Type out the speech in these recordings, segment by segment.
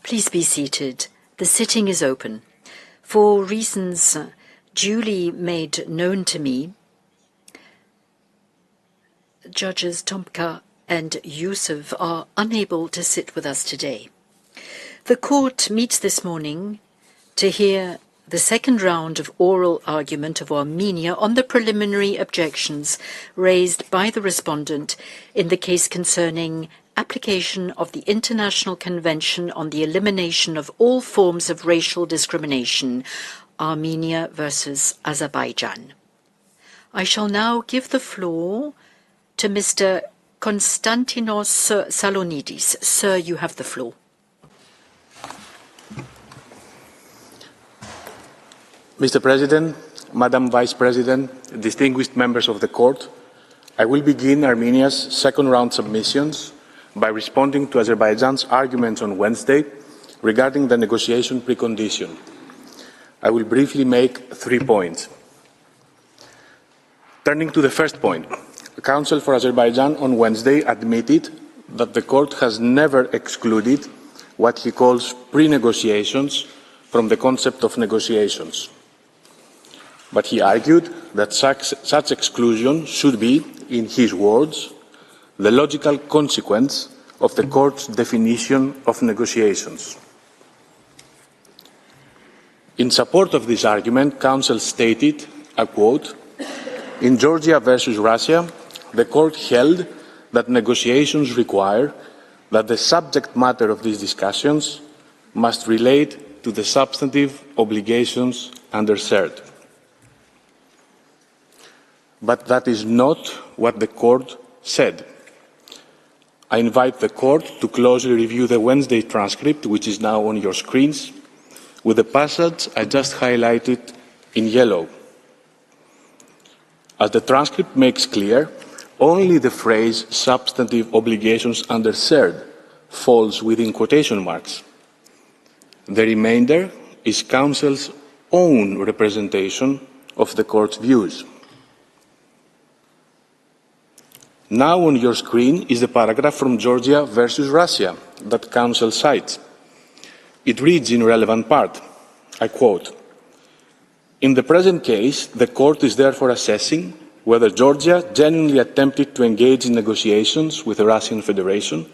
Please be seated. The sitting is open. For reasons duly made known to me, Judges Tomka and Yusuf are unable to sit with us today. The court meets this morning to hear the second round of oral argument of Armenia on the preliminary objections raised by the respondent in the case concerning application of the International Convention on the Elimination of All Forms of Racial Discrimination, Armenia versus Azerbaijan. I shall now give the floor to Mr. Konstantinos Salonidis. Sir, you have the floor. Mr. President, Madam Vice President, distinguished members of the Court, I will begin Armenia's second round submissions by responding to Azerbaijan's arguments on Wednesday regarding the negotiation precondition. I will briefly make 3 points. Turning to the first point, the Council for Azerbaijan on Wednesday admitted that the Court has never excluded what he calls pre-negotiations from the concept of negotiations. But he argued that such exclusion should be, in his words, the logical consequence of the Court's definition of negotiations. In support of this argument, Counsel stated, I quote, "In Georgia versus Russia, the Court held that negotiations require that the subject matter of these discussions must relate to the substantive obligations under CERT. But that is not what the Court said. I invite the Court to closely review the Wednesday transcript, which is now on your screens, with the passage I just highlighted in yellow. As the transcript makes clear, only the phrase substantive obligations under CERT falls within quotation marks. The remainder is Council's own representation of the Court's views. Now on your screen is the paragraph from Georgia versus Russia that Counsel cites. It reads in relevant part, I quote, "In the present case, the Court is therefore assessing whether Georgia genuinely attempted to engage in negotiations with the Russian Federation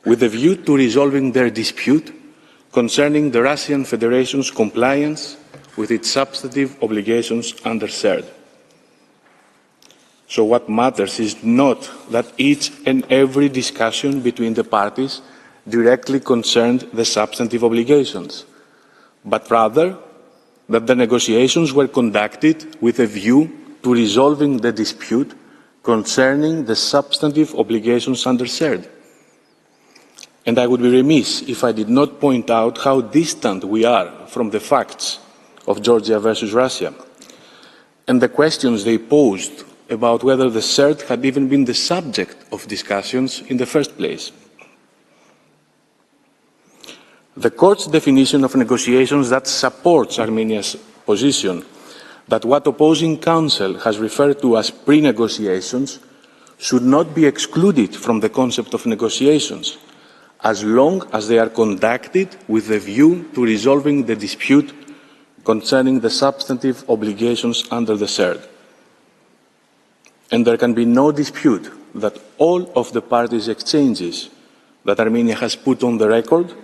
with a view to resolving their dispute concerning the Russian Federation's compliance with its substantive obligations under CERT. So what matters is not that each and every discussion between the parties directly concerned the substantive obligations, but rather that the negotiations were conducted with a view to resolving the dispute concerning the substantive obligations under CERT. And I would be remiss if I did not point out how distant we are from the facts of Georgia versus Russia and the questions they posed about whether the CERT had even been the subject of discussions in the first place. The Court's definition of negotiations that supports Armenia's position that what opposing counsel has referred to as pre-negotiations should not be excluded from the concept of negotiations, as long as they are conducted with a view to resolving the dispute concerning the substantive obligations under the CERT. And there can be no dispute that all of the parties' exchanges that Armenia has put on the record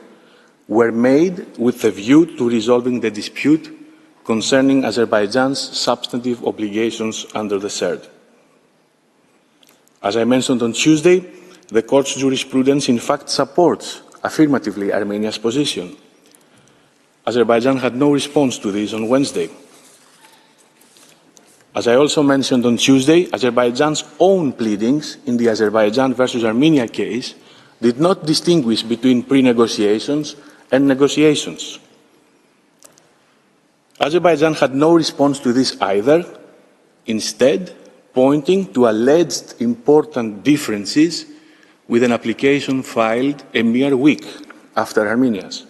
were made with a view to resolving the dispute concerning Azerbaijan's substantive obligations under the CERT. As I mentioned on Tuesday, the Court's jurisprudence in fact supports affirmatively Armenia's position. Azerbaijan had no response to this on Wednesday. As I also mentioned on Tuesday, Azerbaijan's own pleadings in the Azerbaijan versus Armenia case did not distinguish between pre-negotiations and negotiations. Azerbaijan had no response to this either, instead pointing to alleged important differences with an application filed a mere week after Armenia's.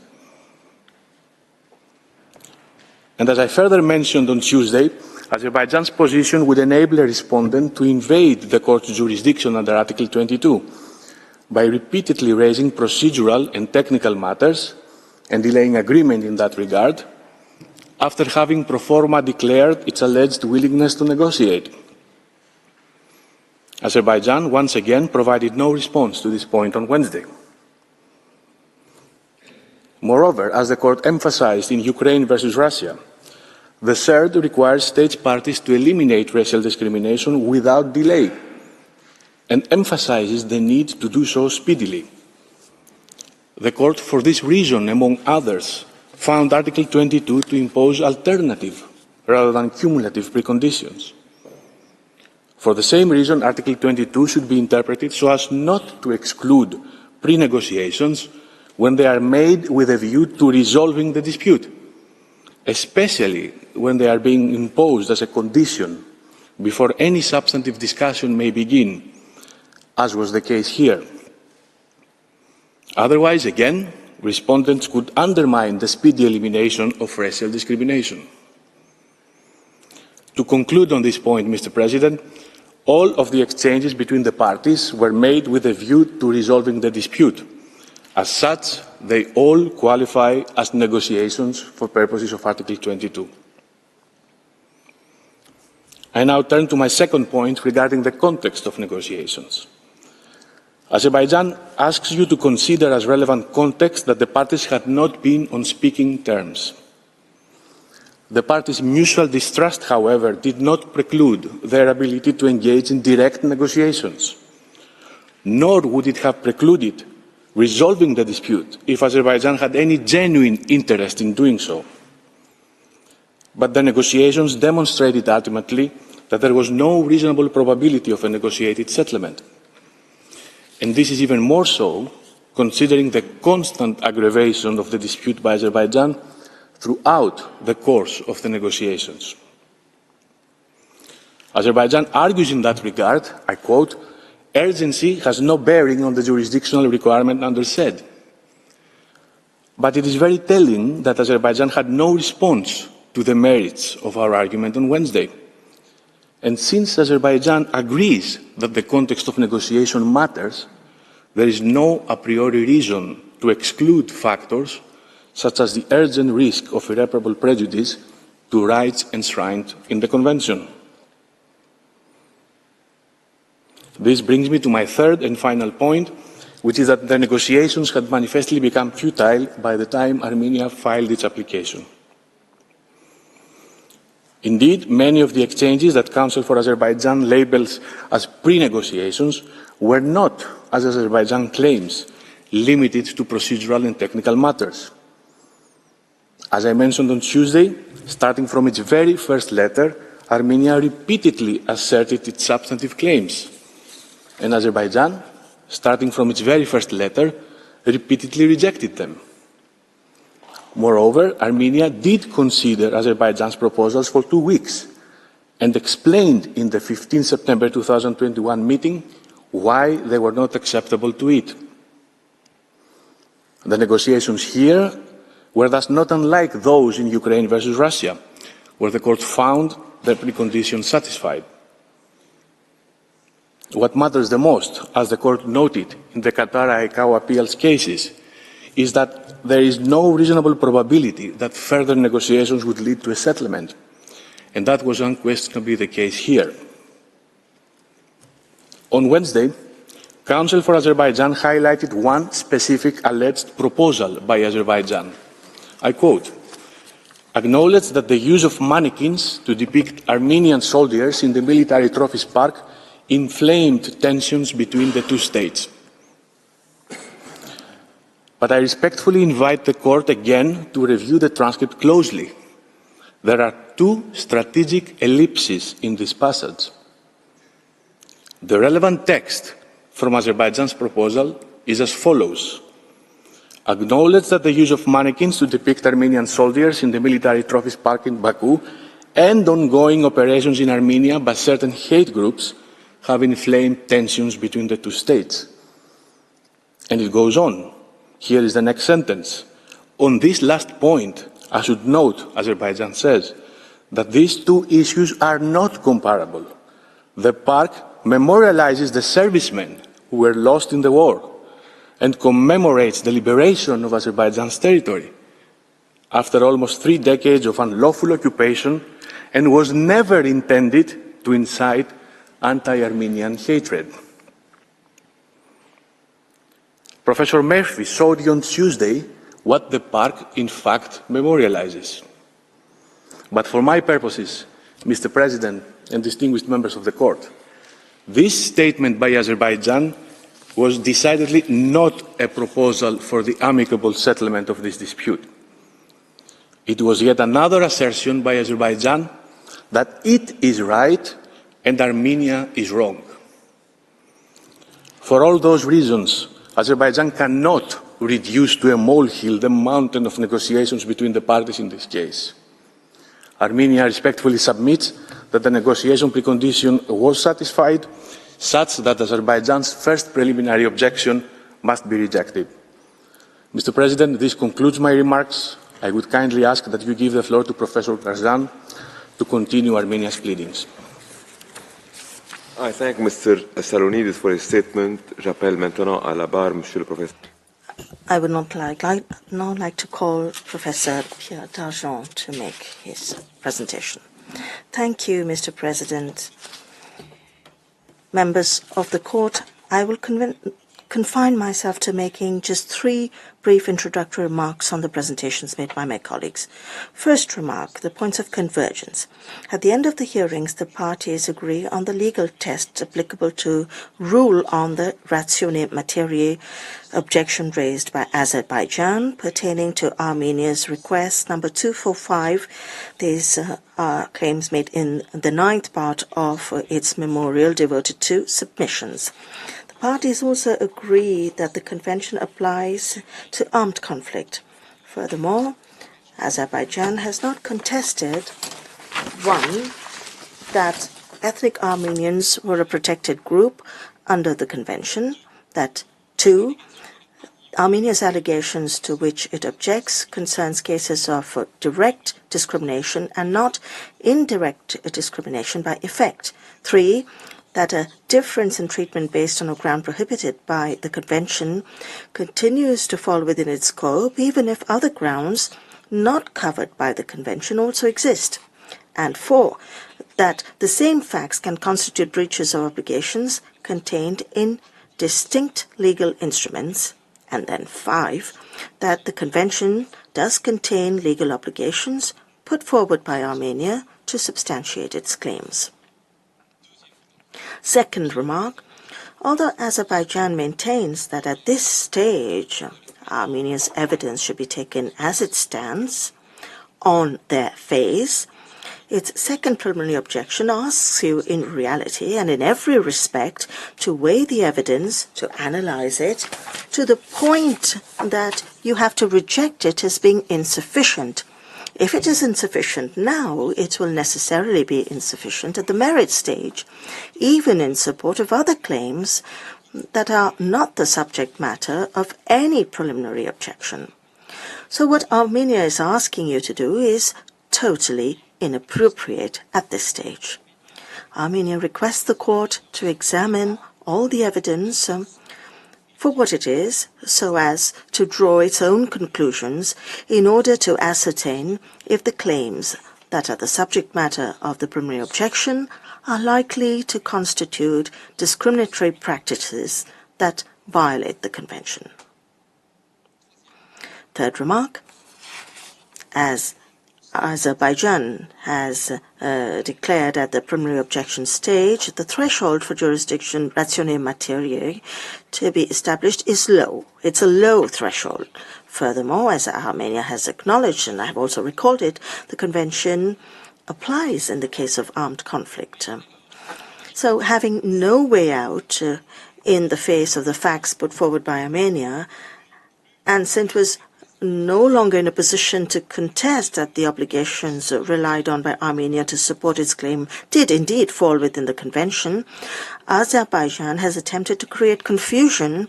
And as I further mentioned on Tuesday, Azerbaijan's position would enable a respondent to invade the Court's jurisdiction under Article 22 by repeatedly raising procedural and technical matters and delaying agreement in that regard, after having pro forma declared its alleged willingness to negotiate. Azerbaijan once again provided no response to this point on Wednesday. Moreover, as the court emphasized in Ukraine versus Russia, the CERD requires state parties to eliminate racial discrimination without delay and emphasizes the need to do so speedily. The court, for this reason, among others, found Article 22 to impose alternative rather than cumulative preconditions. For the same reason, Article 22 should be interpreted so as not to exclude pre-negotiations when they are made with a view to resolving the dispute, especially when they are being imposed as a condition before any substantive discussion may begin, as was the case here. Otherwise, again, respondents could undermine the speedy elimination of racial discrimination. To conclude on this point, Mr. President, all of the exchanges between the parties were made with a view to resolving the dispute. As such, they all qualify as negotiations for purposes of Article 22. I now turn to my second point regarding the context of negotiations. Azerbaijan asks you to consider as relevant context that the parties had not been on speaking terms. The parties' mutual distrust, however, did not preclude their ability to engage in direct negotiations, nor would it have precluded resolving the dispute if Azerbaijan had any genuine interest in doing so. But the negotiations demonstrated ultimately that there was no reasonable probability of a negotiated settlement. And this is even more so considering the constant aggravation of the dispute by Azerbaijan throughout the course of the negotiations. Azerbaijan argues in that regard, I quote, "Urgency has no bearing on the jurisdictional requirement under CED." But it is very telling that Azerbaijan had no response to the merits of our argument on Wednesday. And since Azerbaijan agrees that the context of negotiation matters, there is no a priori reason to exclude factors such as the urgent risk of irreparable prejudice to rights enshrined in the Convention. This brings me to my third and final point, which is that the negotiations had manifestly become futile by the time Armenia filed its application. Indeed, many of the exchanges that Council for Azerbaijan labels as pre-negotiations were not, as Azerbaijan claims, limited to procedural and technical matters. As I mentioned on Tuesday, starting from its very first letter, Armenia repeatedly asserted its substantive claims, and Azerbaijan, starting from its very first letter, repeatedly rejected them. Moreover, Armenia did consider Azerbaijan's proposals for 2 weeks and explained in the 15 September 2021 meeting why they were not acceptable to it. The negotiations here were thus not unlike those in Ukraine versus Russia, where the court found the preconditions satisfied. What matters the most, as the court noted in the Qatar-Haagau appeals cases, is that there is no reasonable probability that further negotiations would lead to a settlement, and that was unquestionably the case here. On Wednesday, Council for Azerbaijan highlighted one specific alleged proposal by Azerbaijan. I quote, "Acknowledge that the use of mannequins to depict Armenian soldiers in the military trophies park inflamed tensions between the two states. But I respectfully invite the court again to review the transcript closely. There are 2 strategic ellipses in this passage. The relevant text from Azerbaijan's proposal is as follows. Acknowledge that the use of mannequins to depict Armenian soldiers in the military trophies park in Baku and ongoing operations in Armenia by certain hate groups have inflamed tensions between the two states." And it goes on. Here is the next sentence. "On this last point, I should note," Azerbaijan says, "that these 2 issues are not comparable. The park memorializes the servicemen who were lost in the war and commemorates the liberation of Azerbaijan's territory, after almost 3 decades of unlawful occupation and was never intended to incite anti-Armenian hatred. Professor Murphy showed you on Tuesday what the park in fact memorializes. But for my purposes, Mr. President and distinguished members of the court, this statement by Azerbaijan was decidedly not a proposal for the amicable settlement of this dispute. It was yet another assertion by Azerbaijan that it is right and Armenia is wrong. For all those reasons, Azerbaijan cannot reduce to a molehill the mountain of negotiations between the parties in this case. Armenia respectfully submits that the negotiation precondition was satisfied, such that Azerbaijan's first preliminary objection must be rejected. Mr. President, this concludes my remarks. I would kindly ask that you give the floor to Professor Karzan to continue Armenia's pleadings. I thank Mr. Salonides for his statement. J'appelle maintenant à la barre, Monsieur le Professeur. I would not like to call Professor Pierre Dargent to make his presentation. Thank you, Mr. President. Members of the court, I will confine myself to making just 3 brief introductory remarks on the presentations made by my colleagues. First remark, the points of convergence. At the end of the hearings, the parties agree on the legal tests applicable to rule on the ratione materiae objection raised by Azerbaijan pertaining to Armenia's request number 245. These are claims made in the 9th part of its memorial devoted to submissions. Parties also agree that the convention applies to armed conflict. Furthermore, Azerbaijan has not contested, 1, that ethnic Armenians were a protected group under the convention, that 2, Armenia's allegations to which it objects concerns cases of direct discrimination and not indirect discrimination by effect. 3, that a difference in treatment based on a ground prohibited by the Convention continues to fall within its scope, even if other grounds not covered by the Convention also exist. And 4, that the same facts can constitute breaches of obligations contained in distinct legal instruments. And then 5, that the Convention does contain legal obligations put forward by Armenia to substantiate its claims. Second remark, although Azerbaijan maintains that at this stage Armenia's evidence should be taken as it stands on their face, its second preliminary objection asks you in reality and in every respect to weigh the evidence, to analyze it, to the point that you have to reject it as being insufficient. If it is insufficient now, it will necessarily be insufficient at the merit stage, even in support of other claims that are not the subject matter of any preliminary objection. So what Armenia is asking you to do is totally inappropriate at this stage. Armenia requests the court to examine all the evidence for what it is, so as to draw its own conclusions in order to ascertain if the claims that are the subject matter of the preliminary objection are likely to constitute discriminatory practices that violate the Convention. Third remark, as Azerbaijan has declared at the preliminary objection stage, the threshold for jurisdiction ratione materiae to be established is low. It's a low threshold. Furthermore, as Armenia has acknowledged, and I have also recalled it, the Convention applies in the case of armed conflict. So having no way out in the face of the facts put forward by Armenia, and since it was no longer in a position to contest that the obligations relied on by Armenia to support its claim did indeed fall within the Convention, Azerbaijan has attempted to create confusion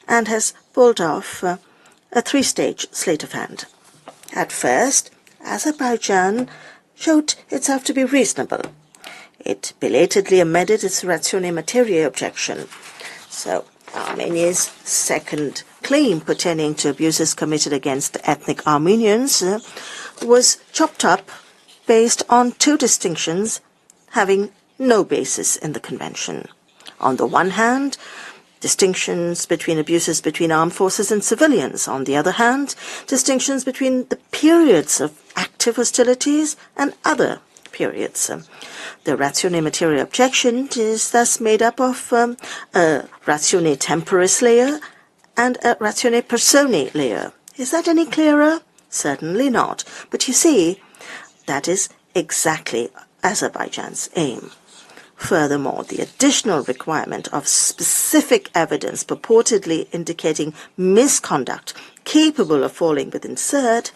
and has pulled off a 3-stage sleight of hand. At first, Azerbaijan showed itself to be reasonable. It belatedly amended its ratione materiae objection. So Armenia's second claim pertaining to abuses committed against ethnic Armenians was chopped up based on two distinctions having no basis in the Convention. On the one hand, distinctions between abuses between armed forces and civilians. On the other hand, distinctions between the periods of active hostilities and other periods. The ratione materia objection is thus made up of a ratione temporis layer and a ratione personae layer. Is that any clearer? Certainly not. But you see, that is exactly Azerbaijan's aim. Furthermore, the additional requirement of specific evidence purportedly indicating misconduct capable of falling within cert,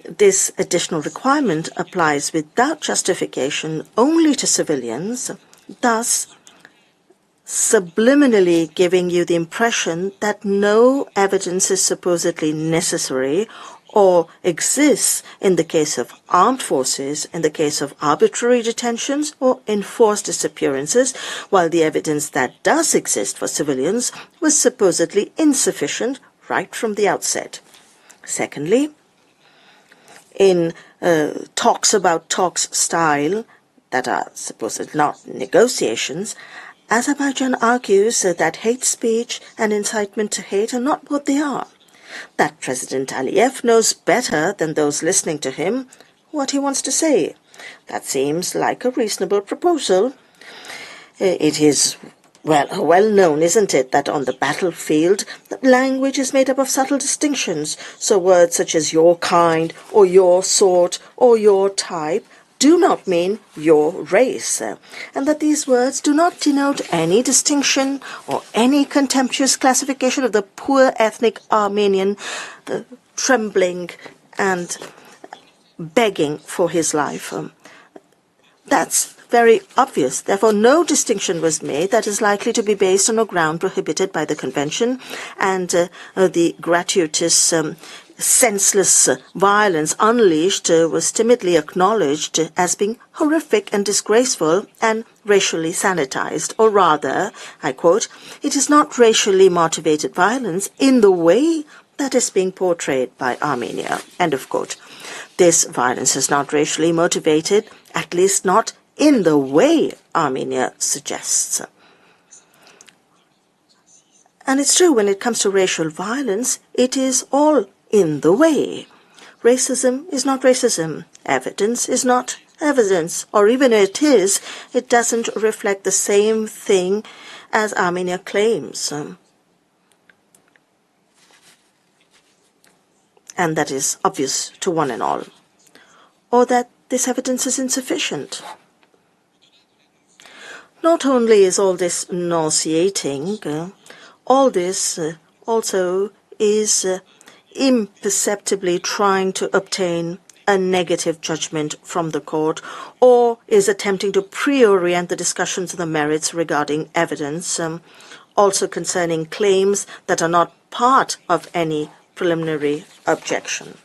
this additional requirement applies without justification only to civilians, thus subliminally giving you the impression that no evidence is supposedly necessary or exists in the case of armed forces, in the case of arbitrary detentions or enforced disappearances, while the evidence that does exist for civilians was supposedly insufficient right from the outset. Secondly, in talks about talks style that are supposedly not negotiations, Azerbaijan argues that hate speech and incitement to hate are not what they are. That President Aliyev knows better than those listening to him what he wants to say. That seems like a reasonable proposal. It is well known, isn't it, that on the battlefield, language is made up of subtle distinctions. So words such as your kind, or your sort, or your type do not mean your race, and that these words do not denote any distinction or any contemptuous classification of the poor ethnic Armenian trembling and begging for his life. That's very obvious. Therefore, no distinction was made that is likely to be based on a ground prohibited by the Convention, and the gratuitous senseless violence unleashed was timidly acknowledged as being horrific and disgraceful and racially sanitized. Or rather, I quote, "It is not racially motivated violence in the way that is being portrayed by Armenia." End of quote. This violence is not racially motivated, at least not in the way Armenia suggests. And it's true, when it comes to racial violence, it is all in the way. Racism is not racism. Evidence is not evidence. Or even if it is, it doesn't reflect the same thing as Armenia claims. And that is obvious to one and all. Or that this evidence is insufficient. Not only is all this nauseating, all this also is imperceptibly trying to obtain a negative judgment from the court, or is attempting to pre-orient the discussions of the merits regarding evidence, also concerning claims that are not part of any preliminary objection.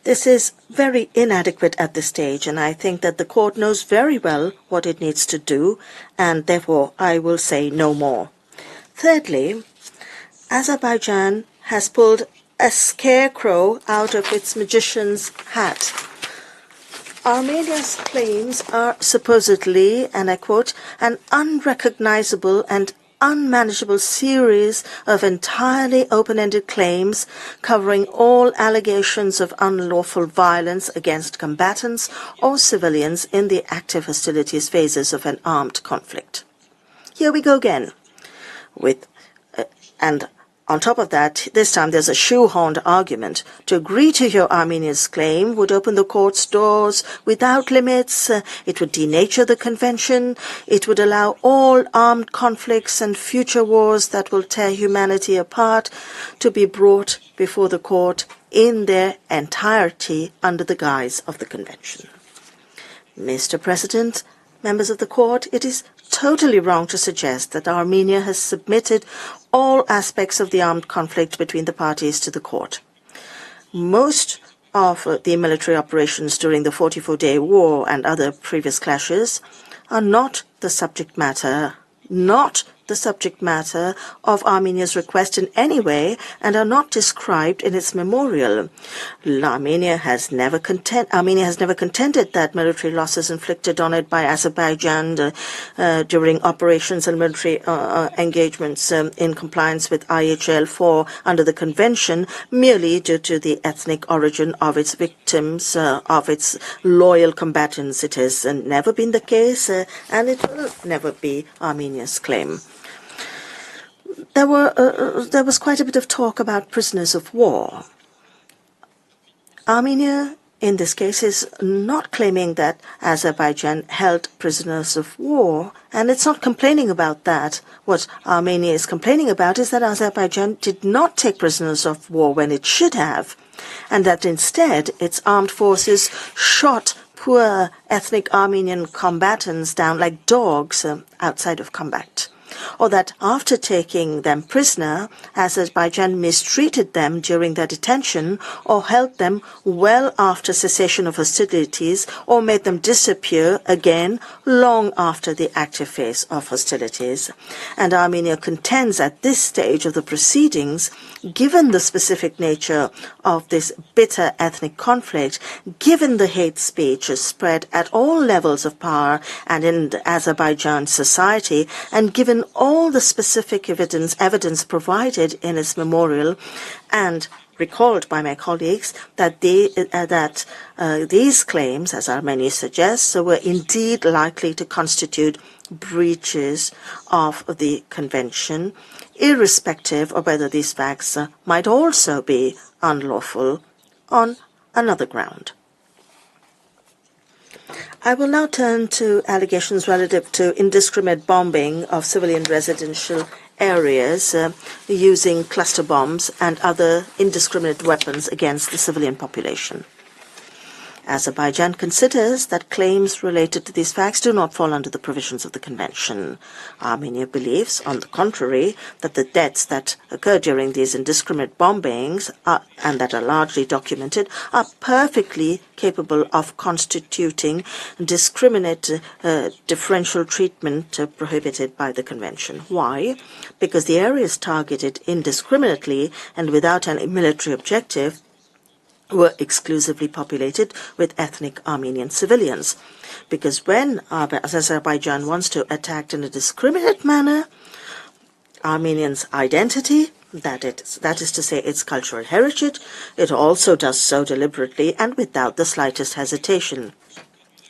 This is very inadequate at this stage, and I think that the court knows very well what it needs to do, and therefore I will say no more. Thirdly, Azerbaijan has pulled a scarecrow out of its magician's hat. Armenia's claims are supposedly, and I quote, "an unrecognizable and unmanageable series of entirely open-ended claims covering all allegations of unlawful violence against combatants or civilians in the active hostilities phases of an armed conflict." Here we go again. And on top of that, this time there's a shoehorned argument. To agree to your Armenia's claim would open the court's doors without limits. It would denature the convention. It would allow all armed conflicts and future wars that will tear humanity apart to be brought before the court in their entirety under the guise of the convention. Mr. President, members of the court, it is totally wrong to suggest that Armenia has submitted all aspects of the armed conflict between the parties to the court. Most of the military operations during the 44-day war and other previous clashes are not the subject matter, not the subject matter of Armenia's request in any way and are not described in its memorial. Armenia has never contended that military losses inflicted on it by Azerbaijan during operations and military engagements in compliance with IHL 4 under the convention merely due to the ethnic origin of its victims, of its loyal combatants. It has never been the case and it will never be Armenia's claim. There was quite a bit of talk about prisoners of war. Armenia, in this case, is not claiming that Azerbaijan held prisoners of war, and it's not complaining about that. What Armenia is complaining about is that Azerbaijan did not take prisoners of war when it should have, and that instead its armed forces shot poor ethnic Armenian combatants down like dogs outside of combat. Or that after taking them prisoner, Azerbaijan mistreated them during their detention or held them well after cessation of hostilities or made them disappear again long after the active phase of hostilities. And Armenia contends at this stage of the proceedings, given the specific nature of this bitter ethnic conflict, given the hate speech spread at all levels of power and in Azerbaijan society, and given all the specific evidence provided in its memorial and recalled by my colleagues that these claims, as Armenia suggests, were indeed likely to constitute breaches of the convention, irrespective of whether these facts might also be unlawful on another ground. I will now turn to allegations relative to indiscriminate bombing of civilian residential areas using cluster bombs and other indiscriminate weapons against the civilian population. Azerbaijan considers that claims related to these facts do not fall under the provisions of the Convention. Armenia believes, on the contrary, that the deaths that occur during these indiscriminate bombings and that are largely documented are perfectly capable of constituting discriminate differential treatment prohibited by the Convention. Why? Because the areas targeted indiscriminately and without any military objective were exclusively populated with ethnic Armenian civilians. Because when Azerbaijan wants to attack in a discriminate manner Armenians' identity, that is to say its cultural heritage, it also does so deliberately and without the slightest hesitation.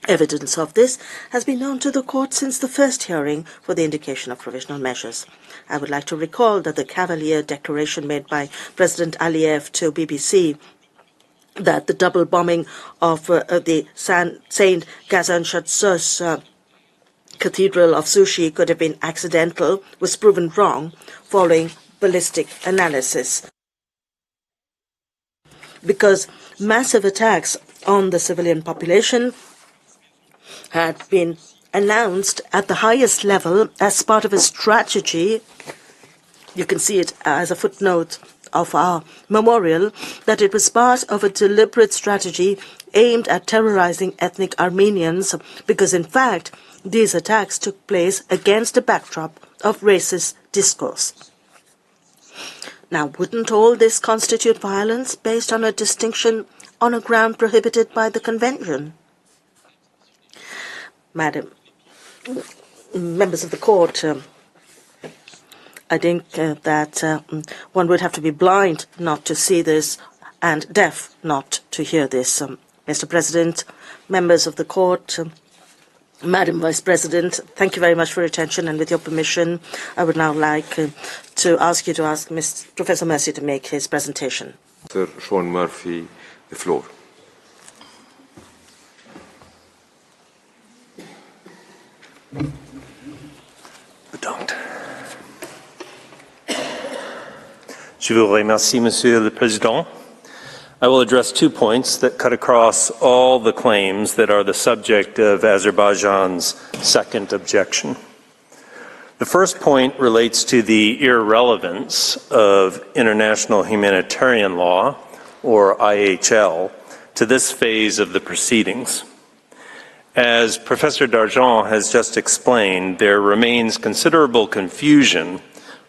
Evidence of this has been known to the court since the first hearing for the indication of provisional measures. I would like to recall that the cavalier declaration made by President Aliyev to BBC that the double bombing of the Saint Gazan-Shatsos Cathedral of Sushi could have been accidental was proven wrong following ballistic analysis. Because massive attacks on the civilian population had been announced at the highest level as part of a strategy. You can see it as a footnote of our memorial, that it was part of a deliberate strategy aimed at terrorizing ethnic Armenians, because in fact these attacks took place against a backdrop of racist discourse. Now, wouldn't all this constitute violence based on a distinction on a ground prohibited by the Convention? Madam, members of the court, I think that one would have to be blind not to see this and deaf not to hear this. Mr. President, members of the court, Madam Vice President, thank you very much for your attention, and with your permission, I would now like to ask you to ask Professor Mercy to make his presentation. Sir Sean Murphy, the floor. Bedankt. Je vous remercie, Monsieur le Président. I will address 2 points that cut across all the claims that are the subject of Azerbaijan's second objection. The first point relates to the irrelevance of international humanitarian law, or IHL, to this phase of the proceedings. As Professor Dargent has just explained, there remains considerable confusion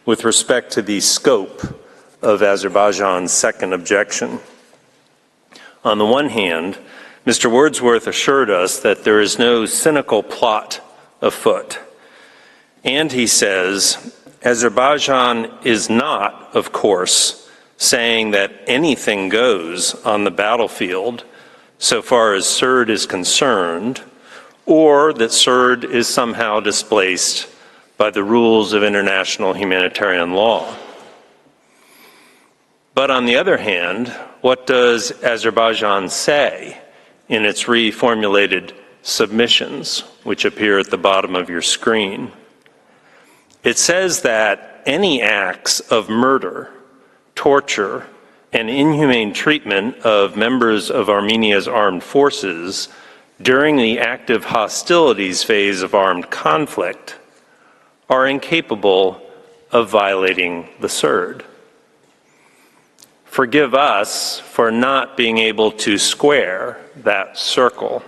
with respect to the scope of Azerbaijan's second objection. On the one hand, Mr. Wordsworth assured us that there is no cynical plot afoot. And he says, Azerbaijan is not, of course, saying that anything goes on the battlefield so far as Surd is concerned, or that Surd is somehow displaced by the rules of international humanitarian law. But on the other hand, what does Azerbaijan say in its reformulated submissions, which appear at the bottom of your screen? It says that any acts of murder, torture, and inhumane treatment of members of Armenia's armed forces during the active hostilities phase of armed conflict are incapable of violating the Surd. Forgive us for not being able to square that circle.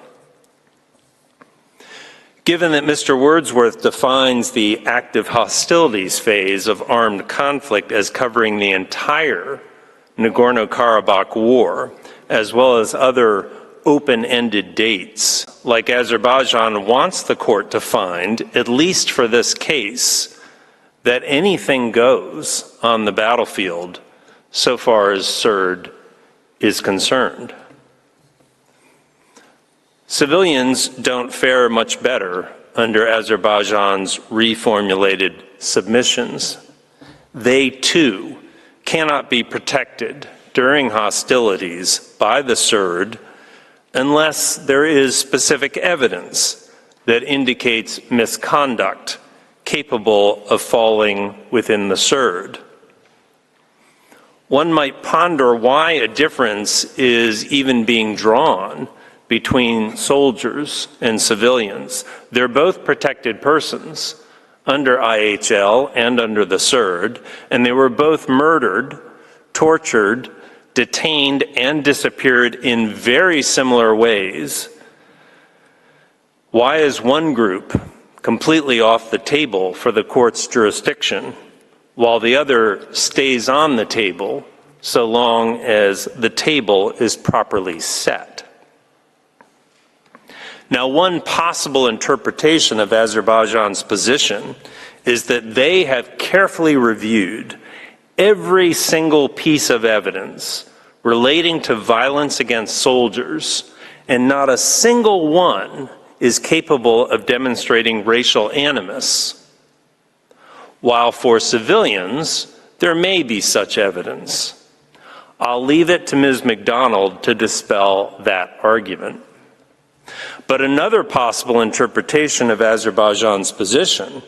Given that Mr. Wordsworth defines the active hostilities phase of armed conflict as covering the entire Nagorno-Karabakh war, as well as other open-ended dates, like Azerbaijan wants the court to find, at least for this case, that anything goes on the battlefield so far as Surd is concerned. Civilians don't fare much better under Azerbaijan's reformulated submissions. They, too, cannot be protected during hostilities by the Surd unless there is specific evidence that indicates misconduct capable of falling within the Surd. One might ponder why a difference is even being drawn between soldiers and civilians. They're both protected persons under IHL and under the Surd, and they were both murdered, tortured, detained, and disappeared in very similar ways. Why is one group completely off the table for the court's jurisdiction, while the other stays on the table so long as the table is properly set? Now, one possible interpretation of Azerbaijan's position is that they have carefully reviewed every single piece of evidence relating to violence against soldiers, and not a single one is capable of demonstrating racial animus, while for civilians, there may be such evidence. I'll leave it to Ms. McDonald to dispel that argument. But another possible interpretation of Azerbaijan's position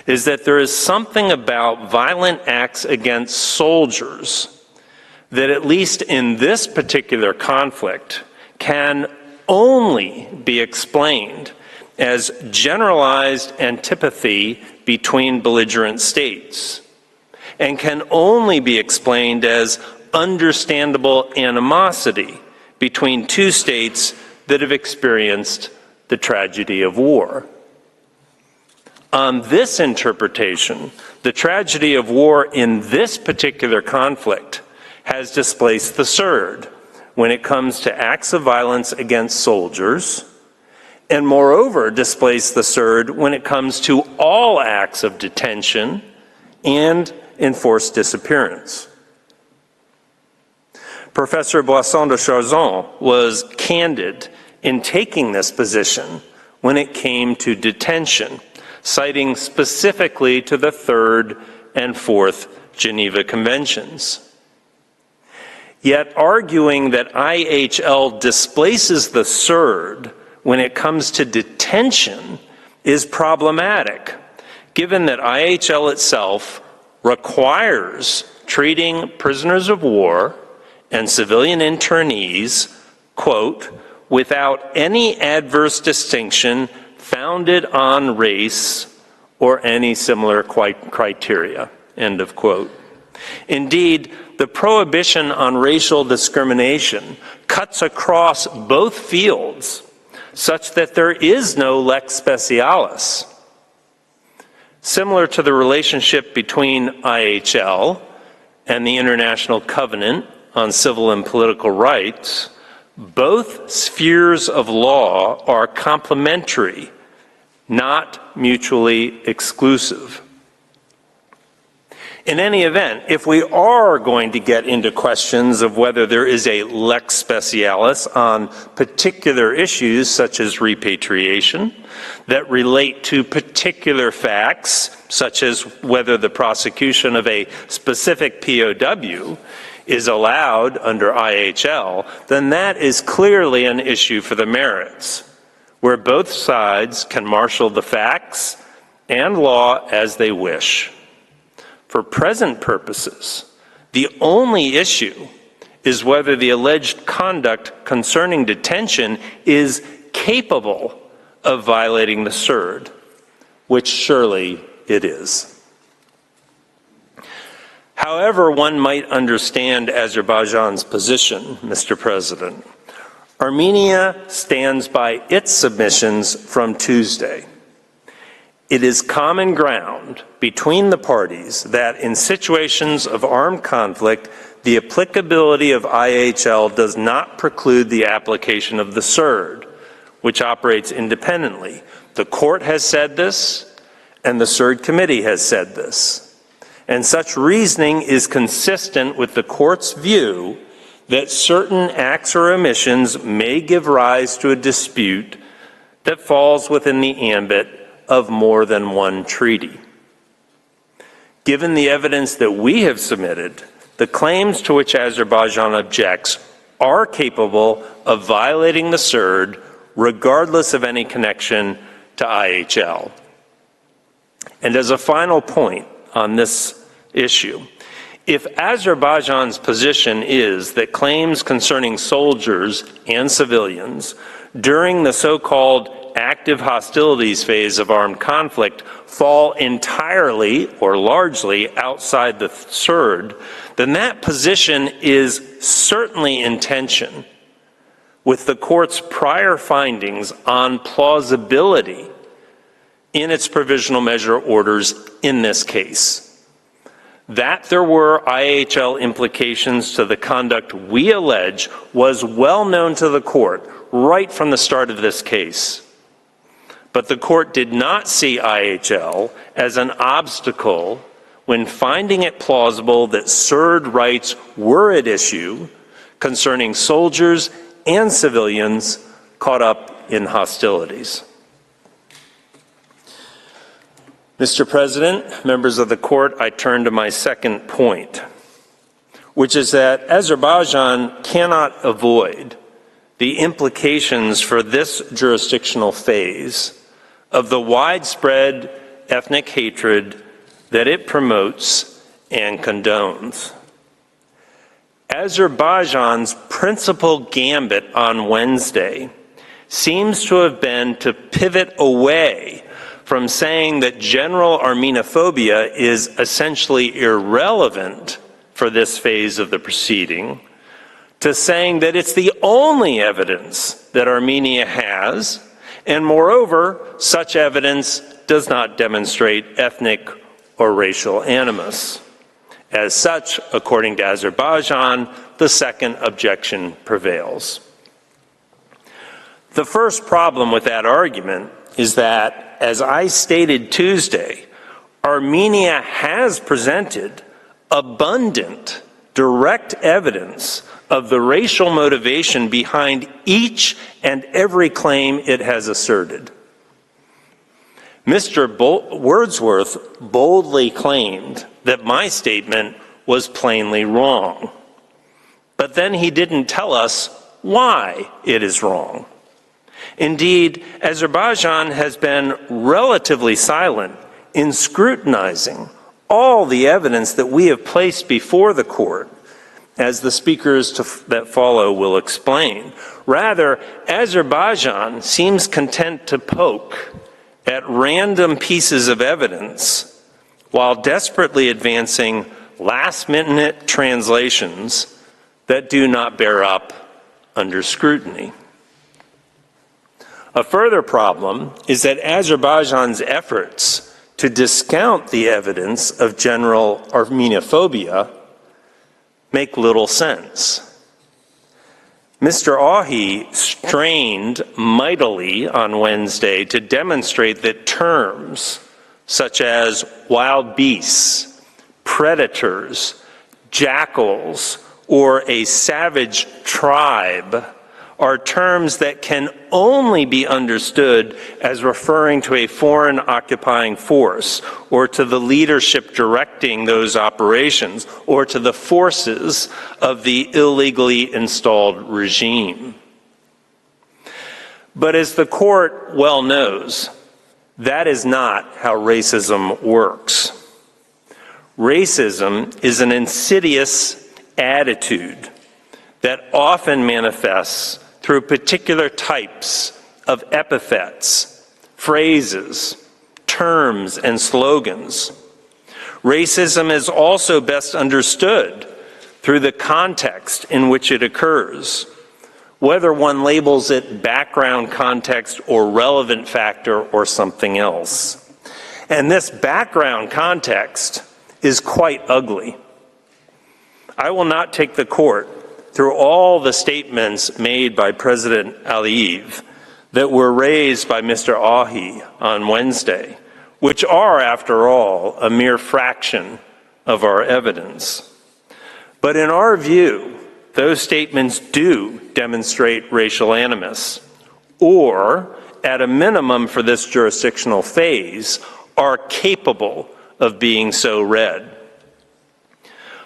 is that there is something about violent acts against soldiers that, at least in this particular conflict, can only be explained as generalized antipathy between belligerent states, and can only be explained as understandable animosity between two states that have experienced the tragedy of war. On this interpretation, the tragedy of war in this particular conflict has displaced the Surd when it comes to acts of violence against soldiers, and moreover displaced the Surd when it comes to all acts of detention and enforced disappearance. Professor Boisson de Charzon was candid in taking this position when it came to detention, citing specifically to the Third and Fourth Geneva Conventions. Yet arguing that IHL displaces the Surd when it comes to detention is problematic, given that IHL itself requires treating prisoners of war and civilian internees, quote, without any adverse distinction founded on race or any similar criteria, end of quote. Indeed, the prohibition on racial discrimination cuts across both fields such that there is no lex specialis. Similar to the relationship between IHL and the International Covenant on Civil and Political Rights, both spheres of law are complementary, not mutually exclusive. In any event, if we are going to get into questions of whether there is a lex specialis on particular issues such as repatriation that relate to particular facts, such as whether the prosecution of a specific POW is allowed under IHL, then that is clearly an issue for the merits, where both sides can marshal the facts and law as they wish. For present purposes, the only issue is whether the alleged conduct concerning detention is capable of violating the CERD, which surely it is. However one might understand Azerbaijan's position, Mr. President, Armenia stands by its submissions from Tuesday. It is common ground between the parties that in situations of armed conflict, the applicability of IHL does not preclude the application of the CERD, which operates independently. The court has said this, and the CERD committee has said this. And such reasoning is consistent with the court's view that certain acts or omissions may give rise to a dispute that falls within the ambit of more than one treaty. Given the evidence that we have submitted, the claims to which Azerbaijan objects are capable of violating the CERD regardless of any connection to IHL. And as a final point on this issue, if Azerbaijan's position is that claims concerning soldiers and civilians during the so-called active hostilities phase of armed conflict fall entirely or largely outside the CERD, then that position is certainly in tension with the court's prior findings on plausibility in its provisional measure orders in this case. That there were IHL implications to the conduct we allege was well known to the court right from the start of this case. But the court did not see IHL as an obstacle when finding it plausible that CERD rights were at issue concerning soldiers and civilians caught up in hostilities. Mr. President, members of the court, I turn to my second point, which is that Azerbaijan cannot avoid the implications for this jurisdictional phase of the widespread ethnic hatred that it promotes and condones. Azerbaijan's principal gambit on Wednesday seems to have been to pivot away from saying that general Armenophobia is essentially irrelevant for this phase of the proceeding, to saying that it's the only evidence that Armenia has, and moreover, such evidence does not demonstrate ethnic or racial animus. As such, according to Azerbaijan, the second objection prevails. The first problem with that argument is that, as I stated Tuesday, Armenia has presented abundant, direct evidence of the racial motivation behind each and every claim it has asserted. Mr. Wordsworth boldly claimed that my statement was plainly wrong, but then he didn't tell us why it is wrong. Indeed, Azerbaijan has been relatively silent in scrutinizing all the evidence that we have placed before the court, as the speakers that follow will explain. Rather, Azerbaijan seems content to poke at random pieces of evidence while desperately advancing last-minute translations that do not bear up under scrutiny. A further problem is that Azerbaijan's efforts to discount the evidence of general Armenophobia make little sense. Mr. Ahi strained mightily on Wednesday to demonstrate that terms such as wild beasts, predators, jackals, or a savage tribe are terms that can only be understood as referring to a foreign occupying force or to the leadership directing those operations or to the forces of the illegally installed regime. But as the court well knows, that is not how racism works. Racism is an insidious attitude that often manifests through particular types of epithets, phrases, terms, and slogans. Racism is also best understood through the context in which it occurs, whether one labels it background context or relevant factor or something else. And this background context is quite ugly. I will not take the court through all the statements made by President Aliyev that were raised by Mr. Ahi on Wednesday, which are, after all, a mere fraction of our evidence. But in our view, those statements do demonstrate racial animus, or, at a minimum for this jurisdictional phase, are capable of being so read.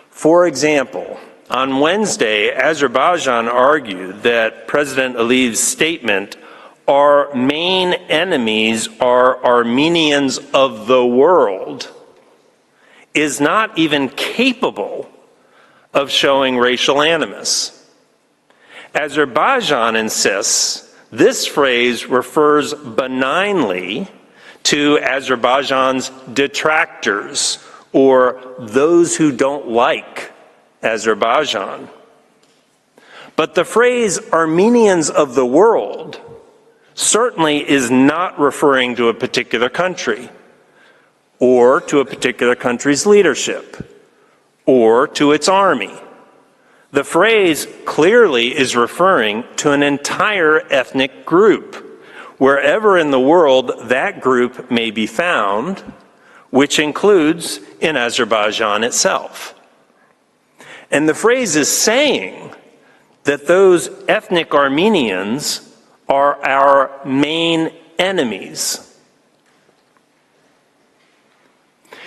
For example, on Wednesday, Azerbaijan argued that President Aliyev's statement, "Our main enemies are Armenians of the world," is not even capable of showing racial animus. Azerbaijan insists this phrase refers benignly to Azerbaijan's detractors, or those who don't like Azerbaijan. But the phrase Armenians of the world certainly is not referring to a particular country, or to a particular country's leadership, or to its army. The phrase clearly is referring to an entire ethnic group, wherever in the world that group may be found, which includes in Azerbaijan itself. And the phrase is saying that those ethnic Armenians are our main enemies.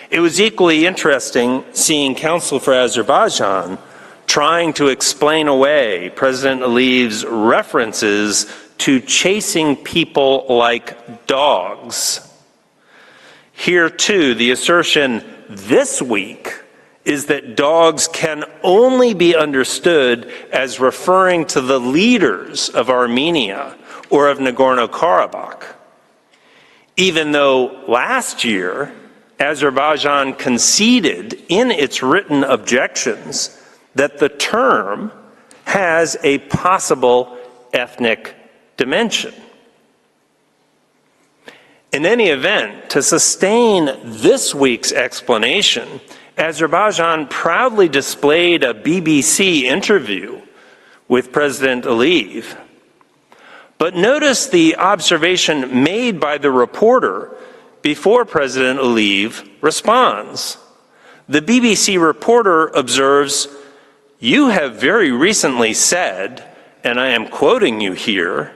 It was equally interesting seeing counsel for Azerbaijan trying to explain away President Aliyev's references to chasing people like dogs. Here too, the assertion this week is that dogs can only be understood as referring to the leaders of Armenia or of Nagorno-Karabakh, even though last year Azerbaijan conceded in its written objections that the term has a possible ethnic dimension. In any event, to sustain this week's explanation, Azerbaijan proudly displayed a BBC interview with President Aliyev. But notice the observation made by the reporter before President Aliyev responds. The BBC reporter observes, "You have very recently said, and I am quoting you here,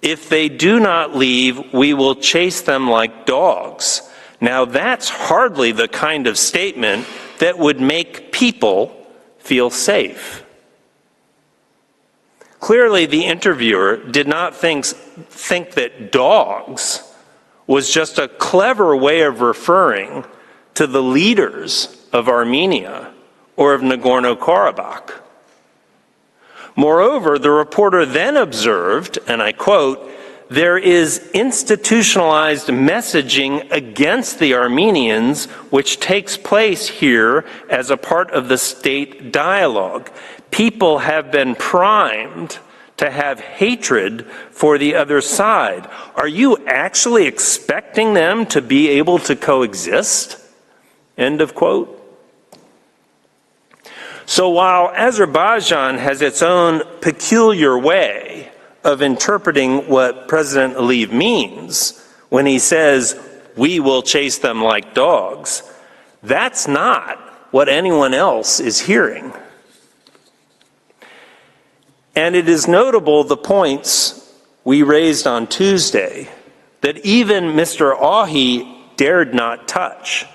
if they do not leave, we will chase them like dogs. Now that's hardly the kind of statement that would make people feel safe." Clearly, the interviewer did not think that dogs was just a clever way of referring to the leaders of Armenia or of Nagorno-Karabakh. Moreover, the reporter then observed, and I quote, "There is institutionalized messaging against the Armenians which takes place here as a part of the state dialogue. People have been primed to have hatred for the other side? Are you actually expecting them to be able to coexist? End of quote. So while Azerbaijan has its own peculiar way of interpreting what President Aliyev means when he says, "We will chase them like dogs," that's not what anyone else is hearing. And it is notable the points we raised on Tuesday that even Mr. Ahi dared not touch.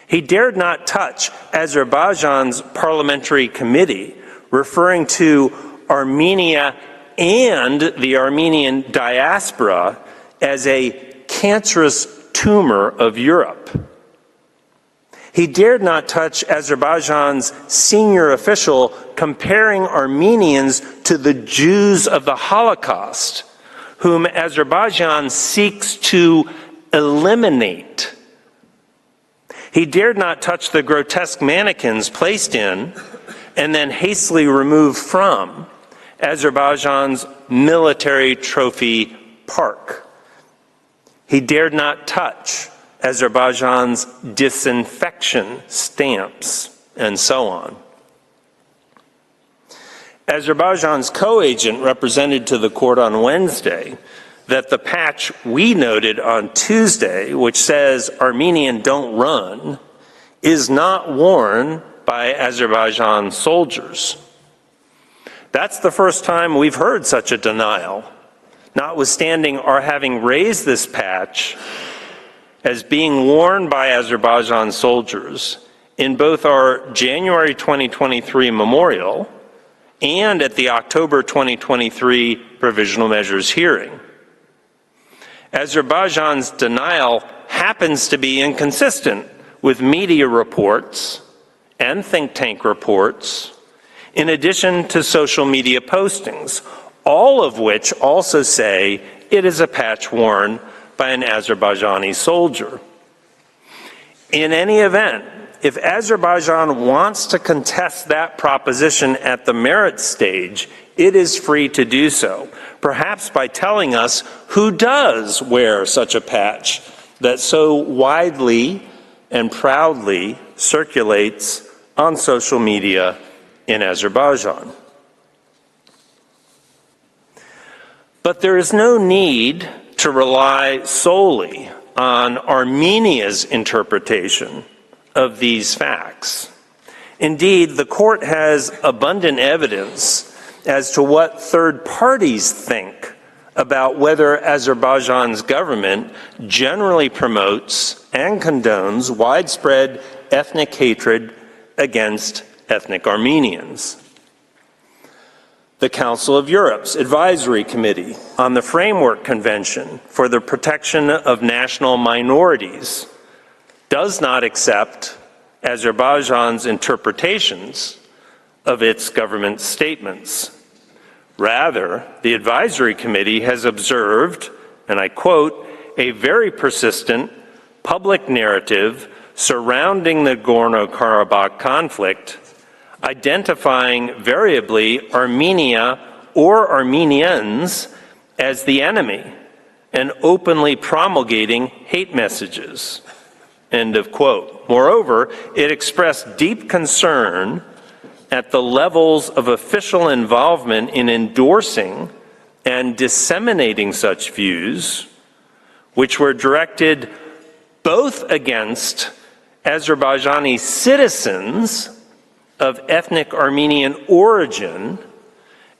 He dared not touch Azerbaijan's parliamentary committee, referring to Armenia and the Armenian diaspora as a cancerous tumor of Europe. He dared not touch Azerbaijan's senior official, comparing Armenians to the Jews of the Holocaust, whom Azerbaijan seeks to eliminate. He dared not touch the grotesque mannequins placed in and then hastily removed from Azerbaijan's military trophy park. He dared not touch Azerbaijan's disinfection stamps, and so on. Azerbaijan's co-agent represented to the court on Wednesday that the patch we noted on Tuesday, which says Armenian don't run, is not worn by Azerbaijan soldiers. That's the first time we've heard such a denial, notwithstanding our having raised this patch as being worn by Azerbaijan soldiers in both our January 2023 memorial and at the October 2023 provisional measures hearing. Azerbaijan's denial happens to be inconsistent with media reports and think tank reports, in addition to social media postings, all of which also say it is a patch worn by an Azerbaijani soldier. In any event, if Azerbaijan wants to contest that proposition at the merits stage, it is free to do so, perhaps by telling us who does wear such a patch that so widely and proudly circulates on social media in Azerbaijan. But there is no need to rely solely on Armenia's interpretation of these facts. Indeed, the court has abundant evidence as to what third parties think about whether Azerbaijan's government generally promotes and condones widespread ethnic hatred against ethnic Armenians. The Council of Europe's Advisory Committee on the Framework Convention for the Protection of National Minorities does not accept Azerbaijan's interpretations of its government statements. Rather, the Advisory Committee has observed, and I quote, a very persistent public narrative surrounding the Nagorno-Karabakh conflict, identifying variably Armenia or Armenians as the enemy and openly promulgating hate messages. End of quote. Moreover, it expressed deep concern at the levels of official involvement in endorsing and disseminating such views, which were directed both against Azerbaijani citizens of ethnic Armenian origin,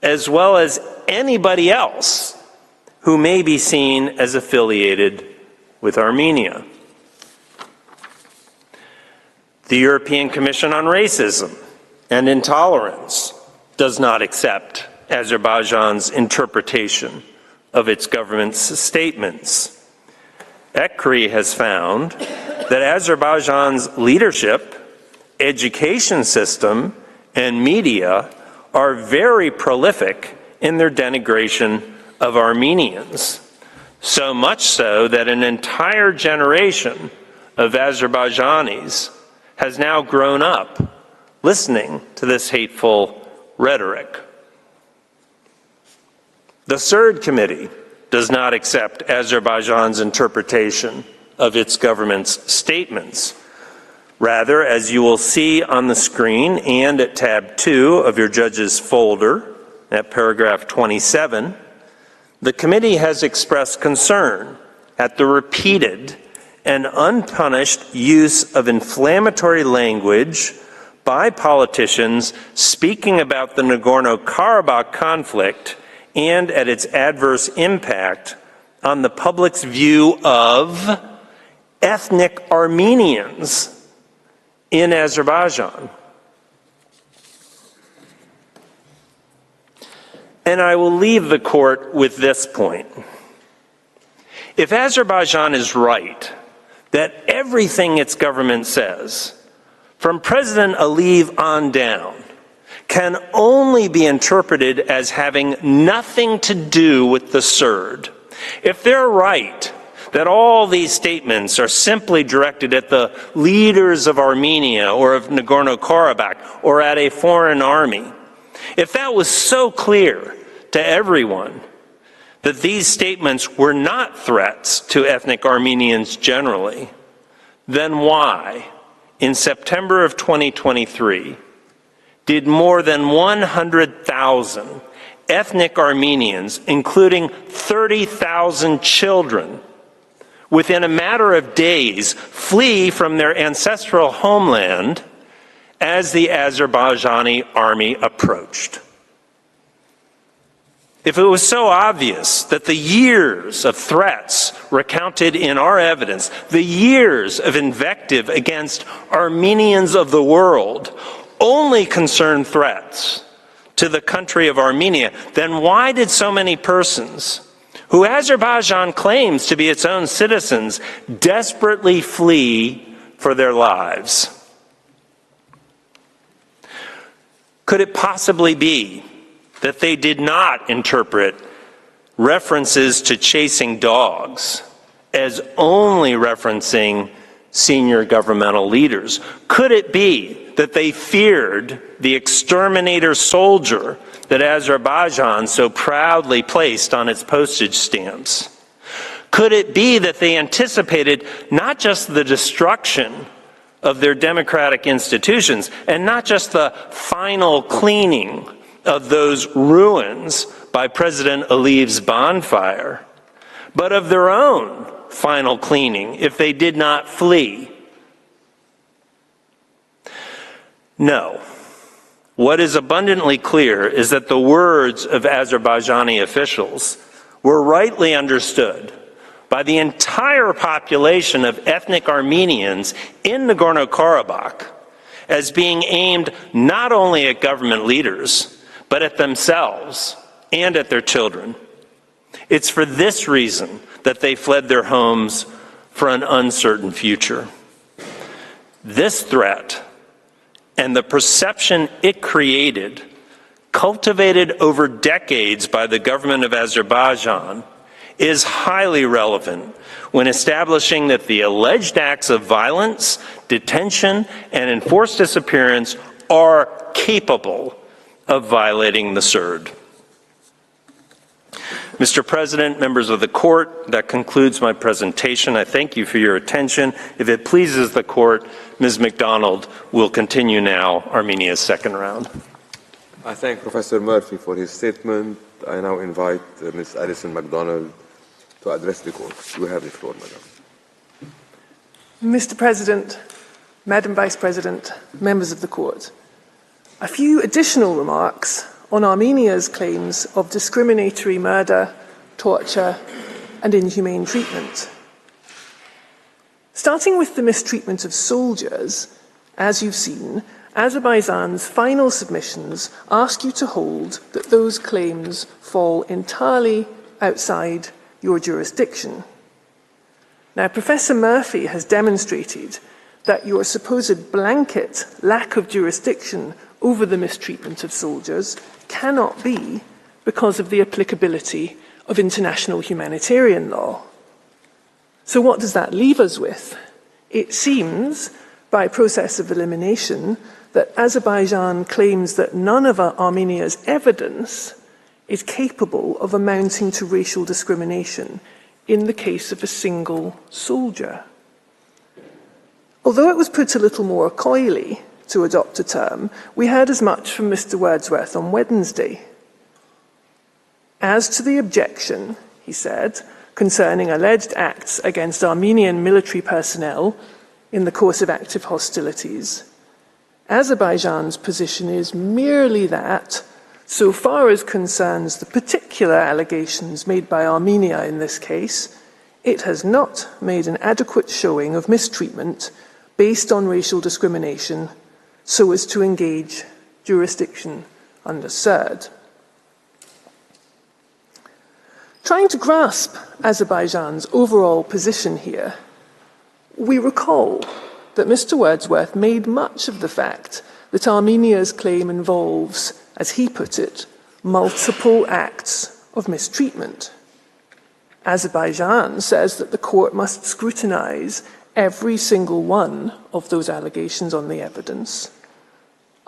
as well as anybody else who may be seen as affiliated with Armenia. The European Commission on Racism and Intolerance does not accept Azerbaijan's interpretation of its government's statements. ECRI has found that Azerbaijan's leadership, education system, and media are very prolific in their denigration of Armenians, so much so that an entire generation of Azerbaijanis has now grown up listening to this hateful rhetoric. The Third Committee does not accept Azerbaijan's interpretation of its government's statements. Rather, as you will see on the screen and at tab 2 of your judge's folder, at paragraph 27, the committee has expressed concern at the repeated and unpunished use of inflammatory language by politicians speaking about the Nagorno-Karabakh conflict and at its adverse impact on the public's view of ethnic Armenians in Azerbaijan. And I will leave the court with this point. If Azerbaijan is right that everything its government says, from President Aliyev on down, can only be interpreted as having nothing to do with the Surd, if they're right that all these statements are simply directed at the leaders of Armenia or of Nagorno-Karabakh or at a foreign army, if that was so clear to everyone that these statements were not threats to ethnic Armenians generally, then why, in September of 2023, did more than 100,000 ethnic Armenians, including 30,000 children, within a matter of days, flee from their ancestral homeland as the Azerbaijani army approached? If it was so obvious that the years of threats recounted in our evidence, the years of invective against Armenians of the world, only concern threats to the country of Armenia, then why did so many persons, who Azerbaijan claims to be its own citizens, desperately flee for their lives? Could it possibly be that they did not interpret references to chasing dogs as only referencing senior governmental leaders? Could it be that they feared the exterminator soldier that Azerbaijan so proudly placed on its postage stamps? Could it be that they anticipated not just the destruction of their democratic institutions and not just the final cleaning of those ruins by President Aliyev's bonfire, but of their own final cleaning if they did not flee? No. What is abundantly clear is that the words of Azerbaijani officials were rightly understood by the entire population of ethnic Armenians in Nagorno-Karabakh as being aimed not only at government leaders, but at themselves and at their children. It's for this reason that they fled their homes for an uncertain future. This threat and the perception it created, cultivated over decades by the government of Azerbaijan, is highly relevant when establishing that the alleged acts of violence, detention, and enforced disappearance are capable of violating the Surd. Mr. President, members of the court, that concludes my presentation. I thank you for your attention. If it pleases the court, Ms. McDonald will continue now Armenia's second round. I thank Professor Murphy for his statement. I now invite Ms. Alison MacDonald to address the court. You have the floor, Madam. Mr. President, Madam Vice President, members of the court, a few additional remarks on Armenia's claims of discriminatory murder, torture, and inhumane treatment. Starting with the mistreatment of soldiers, as you've seen, Azerbaijan's final submissions ask you to hold that those claims fall entirely outside your jurisdiction. Now, Professor Murphy has demonstrated that your supposed blanket lack of jurisdiction over the mistreatment of soldiers cannot be because of the applicability of international humanitarian law. So what does that leave us with? It seems, by process of elimination, that Azerbaijan claims that none of Armenia's evidence is capable of amounting to racial discrimination in the case of a single soldier. Although it was put a little more coyly, to adopt a term, we heard as much from Mr. Wordsworth on Wednesday. As to the objection, he said, concerning alleged acts against Armenian military personnel in the course of active hostilities, Azerbaijan's position is merely that, so far as concerns the particular allegations made by Armenia in this case, it has not made an adequate showing of mistreatment based on racial discrimination so as to engage jurisdiction under CERD. Trying to grasp Azerbaijan's overall position here, we recall that Mr. Wordsworth made much of the fact that Armenia's claim involves, as he put it, multiple acts of mistreatment. Azerbaijan says that the court must scrutinize every single one of those allegations on the evidence,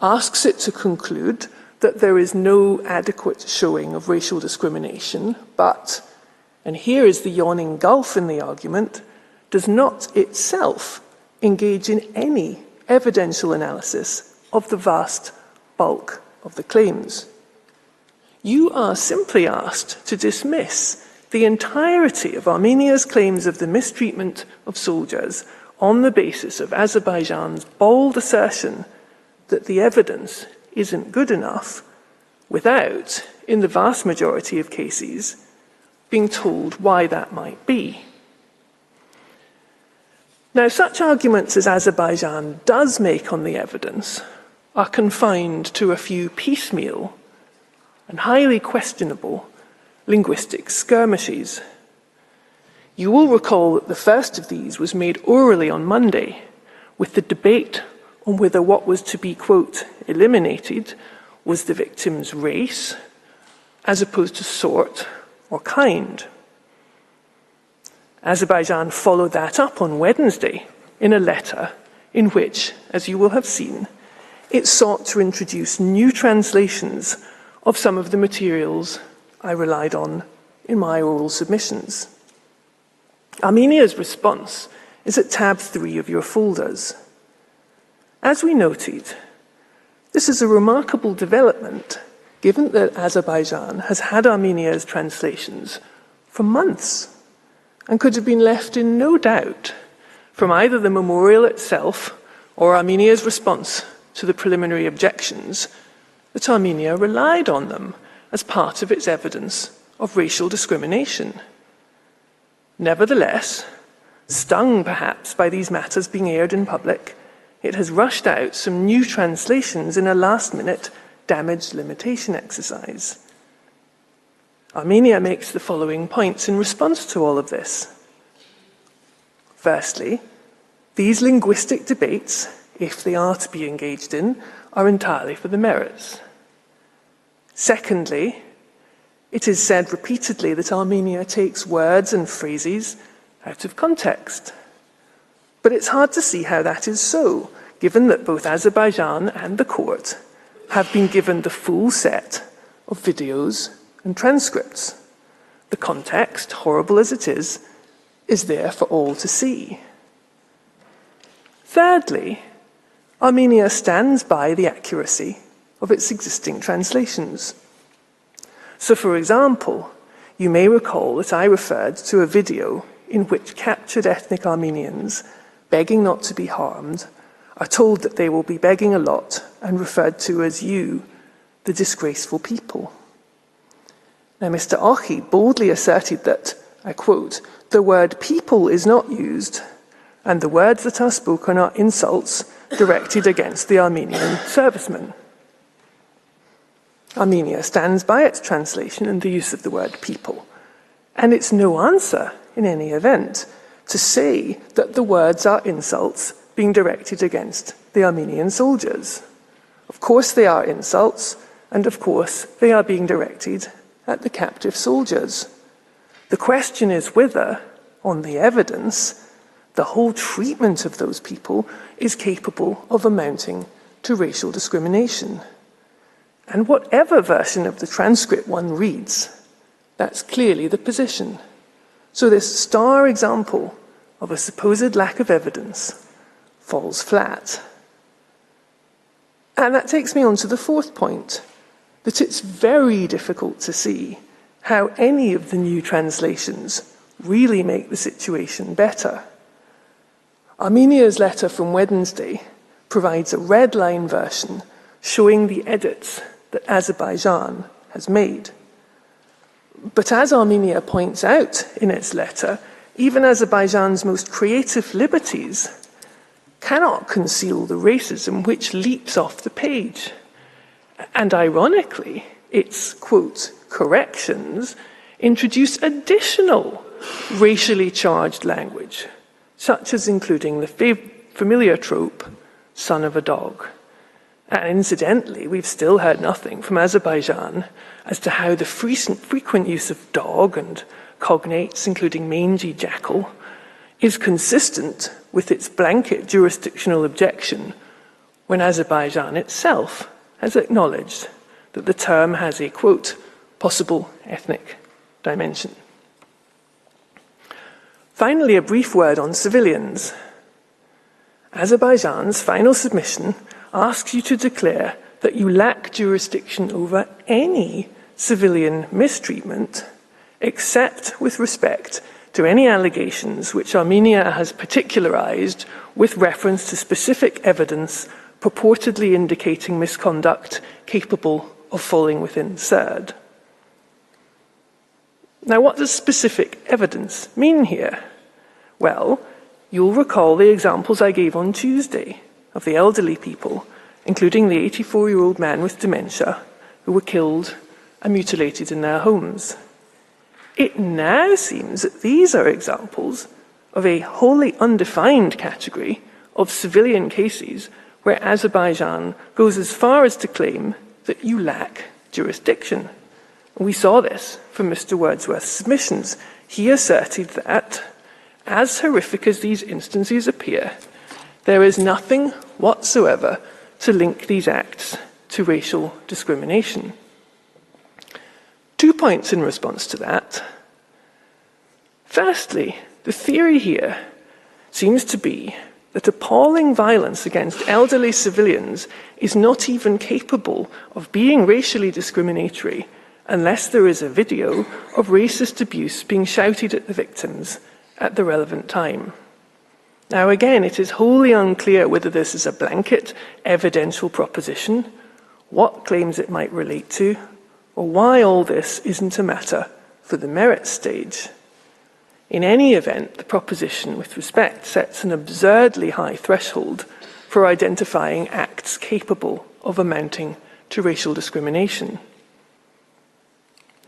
asks it to conclude that there is no adequate showing of racial discrimination, but, and here is the yawning gulf in the argument, does not itself engage in any evidential analysis of the vast bulk of the claims. You are simply asked to dismiss the entirety of Armenia's claims of the mistreatment of soldiers on the basis of Azerbaijan's bold assertion that the evidence isn't good enough, without, in the vast majority of cases, being told why that might be. Now, such arguments as Azerbaijan does make on the evidence are confined to a few piecemeal and highly questionable linguistic skirmishes. You will recall that the first of these was made orally on Monday, with the debate on whether what was to be, quote, eliminated was the victim's race, as opposed to sort or kind. Azerbaijan followed that up on Wednesday in a letter in which, as you will have seen, it sought to introduce new translations of some of the materials I relied on in my oral submissions. Armenia's response is at tab 3 of your folders. As we noted, this is a remarkable development given that Azerbaijan has had Armenia's translations for months and could have been left in no doubt from either the memorial itself or Armenia's response to the preliminary objections that Armenia relied on them as part of its evidence of racial discrimination. Nevertheless, stung perhaps by these matters being aired in public, it has rushed out some new translations in a last-minute damage limitation exercise. Armenia makes the following points in response to all of this. Firstly, these linguistic debates, if they are to be engaged in, are entirely for the merits. Secondly, it is said repeatedly that Armenia takes words and phrases out of context. But it's hard to see how that is so, given that both Azerbaijan and the court have been given the full set of videos and transcripts. The context, horrible as it is there for all to see. Thirdly, Armenia stands by the accuracy of its existing translations. So, for example, you may recall that I referred to a video in which captured ethnic Armenians, begging not to be harmed, are told that they will be begging a lot and referred to as you, the disgraceful people. Now, Mr. Ochi boldly asserted that, I quote, the word people is not used, and the words that are spoken are insults directed against the Armenian servicemen. Armenia stands by its translation and the use of the word people, and it's no answer, in any event, to say that the words are insults being directed against the Armenian soldiers. Of course they are insults, and of course they are being directed at the captive soldiers. The question is whether, on the evidence, the whole treatment of those people is capable of amounting to racial discrimination. And whatever version of the transcript one reads, that's clearly the position. So this star example of a supposed lack of evidence falls flat. And that takes me on to the fourth point, that it's very difficult to see how any of the new translations really make the situation better. Armenia's letter from Wednesday provides a red line version showing the edits that Azerbaijan has made. But as Armenia points out in its letter, even Azerbaijan's most creative liberties cannot conceal the racism which leaps off the page. And ironically, its, quote, corrections introduce additional racially charged language, such as including the familiar trope, son of a dog. And incidentally, we've still heard nothing from Azerbaijan as to how the frequent use of dog and cognates, including mangy jackal, is consistent with its blanket jurisdictional objection when Azerbaijan itself has acknowledged that the term has a, quote, possible ethnic dimension. Finally, a brief word on civilians. Azerbaijan's final submission asks you to declare that you lack jurisdiction over any civilian mistreatment except with respect to any allegations which Armenia has particularized with reference to specific evidence purportedly indicating misconduct capable of falling within CERD. Now, what does specific evidence mean here? Well, you'll recall the examples I gave on Tuesday of the elderly people, including the 84-year-old man with dementia who were killed and mutilated in their homes. It now seems that these are examples of a wholly undefined category of civilian cases where Azerbaijan goes as far as to claim that you lack jurisdiction. We saw this from Mr. Wordsworth's submissions. He asserted that, as horrific as these instances appear, there is nothing whatsoever to link these acts to racial discrimination. 2 points in response to that. Firstly, the theory here seems to be that appalling violence against elderly civilians is not even capable of being racially discriminatory unless there is a video of racist abuse being shouted at the victims at the relevant time. Now again, it is wholly unclear whether this is a blanket evidential proposition, what claims it might relate to, or why all this isn't a matter for the merits stage. In any event, the proposition with respect sets an absurdly high threshold for identifying acts capable of amounting to racial discrimination.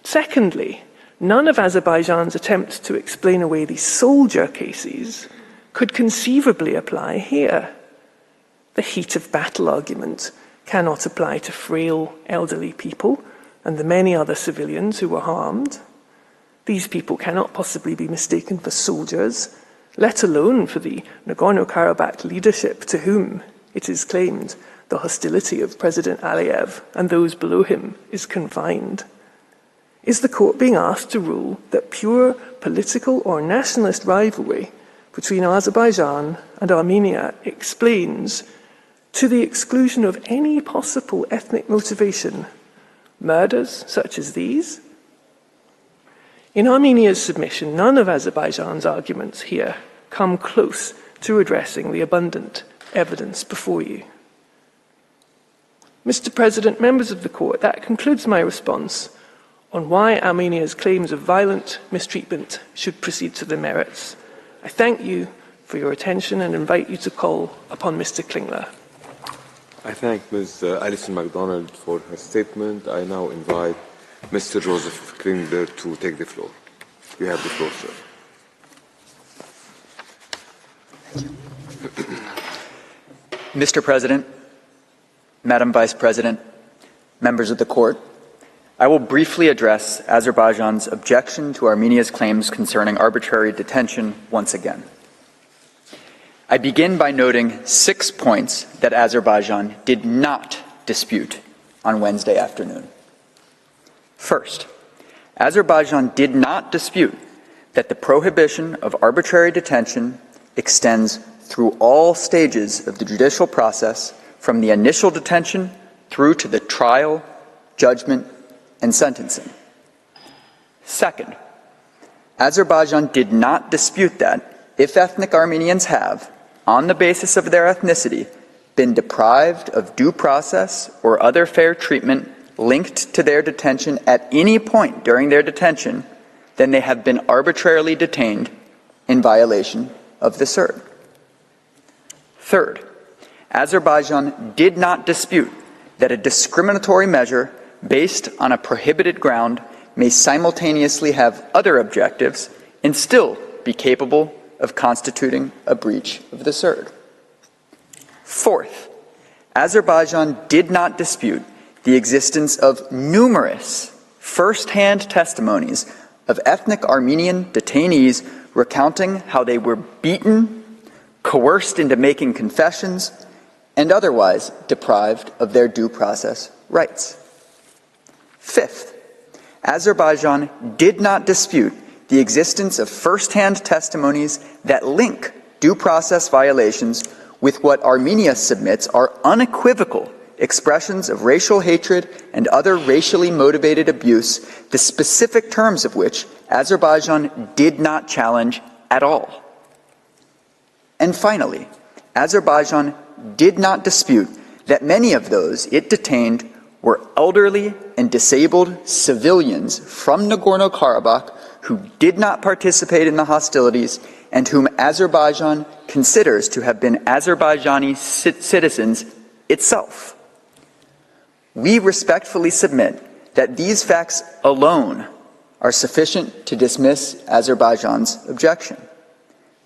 Secondly, none of Azerbaijan's attempts to explain away these soldier cases could conceivably apply here. The heat of battle argument cannot apply to frail elderly people and the many other civilians who were harmed. These people cannot possibly be mistaken for soldiers, let alone for the Nagorno-Karabakh leadership to whom, it is claimed, the hostility of President Aliyev and those below him is confined. Is the court being asked to rule that pure political or nationalist rivalry between Azerbaijan and Armenia explains, to the exclusion of any possible ethnic motivation, murders such as these? In Armenia's submission, none of Azerbaijan's arguments here come close to addressing the abundant evidence before you. Mr. President, members of the court, that concludes my response on why Armenia's claims of violent mistreatment should proceed to the merits. I thank you for your attention and invite you to call upon Mr. Klingler. I thank Ms. Alison MacDonald for her statement. I now invite Mr. Joseph Klingler to take the floor. You have the floor, sir. Thank you. Mr. President, Madam Vice President, members of the court, I will briefly address Azerbaijan's objection to Armenia's claims concerning arbitrary detention once again. I begin by noting 6 points that Azerbaijan did not dispute on Wednesday afternoon. First, Azerbaijan did not dispute that the prohibition of arbitrary detention extends through all stages of the judicial process, from the initial detention through to the trial, judgment, and sentencing. Second, Azerbaijan did not dispute that if ethnic Armenians have, on the basis of their ethnicity, been deprived of due process or other fair treatment linked to their detention at any point during their detention, then they have been arbitrarily detained in violation of the CERD. Third, Azerbaijan did not dispute that a discriminatory measure based on a prohibited ground may simultaneously have other objectives and still be capable of constituting a breach of the CERD. Fourth, Azerbaijan did not dispute the existence of numerous first-hand testimonies of ethnic Armenian detainees recounting how they were beaten, coerced into making confessions, and otherwise deprived of their due process rights. Fifth, Azerbaijan did not dispute the existence of first-hand testimonies that link due process violations with what Armenia submits are unequivocal expressions of racial hatred and other racially motivated abuse, the specific terms of which Azerbaijan did not challenge at all. And finally, Azerbaijan did not dispute that many of those it detained were elderly and disabled civilians from Nagorno-Karabakh who did not participate in the hostilities and whom Azerbaijan considers to have been Azerbaijani citizens itself. We respectfully submit that these facts alone are sufficient to dismiss Azerbaijan's objection.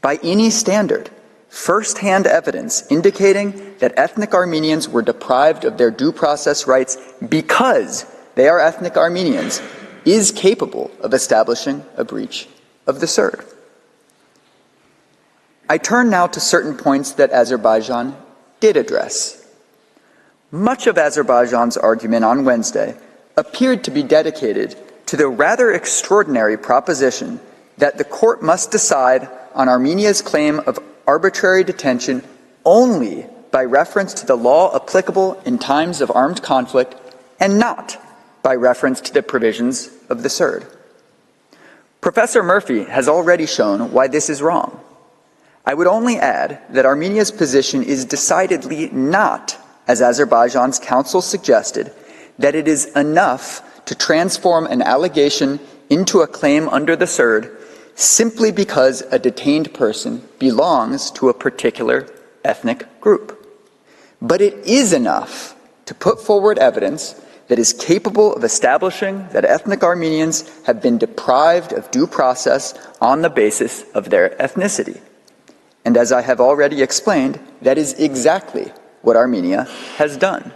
By any standard, first-hand evidence indicating that ethnic Armenians were deprived of their due process rights because they are ethnic Armenians is capable of establishing a breach of the CERD. I turn now to certain points that Azerbaijan did address. Much of Azerbaijan's argument on Wednesday appeared to be dedicated to the rather extraordinary proposition that the court must decide on Armenia's claim of arbitrary detention only by reference to the law applicable in times of armed conflict and not by reference to the provisions of the CERD. Professor Murphy has already shown why this is wrong. I would only add that Armenia's position is decidedly not, as Azerbaijan's counsel suggested, that it is enough to transform an allegation into a claim under the CERD simply because a detained person belongs to a particular ethnic group. But it is enough to put forward evidence that is capable of establishing that ethnic Armenians have been deprived of due process on the basis of their ethnicity. And as I have already explained, that is exactly what Armenia has done.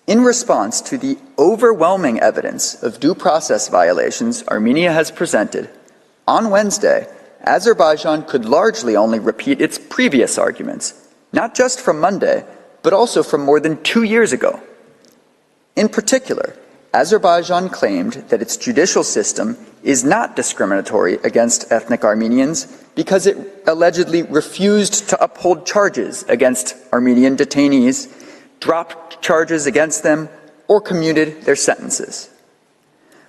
In response to the overwhelming evidence of due process violations Armenia has presented, on Wednesday, Azerbaijan could largely only repeat its previous arguments, not just from Monday, but also from more than 2 years ago. In particular, Azerbaijan claimed that its judicial system is not discriminatory against ethnic Armenians because it allegedly refused to uphold charges against Armenian detainees, dropped charges against them, or commuted their sentences.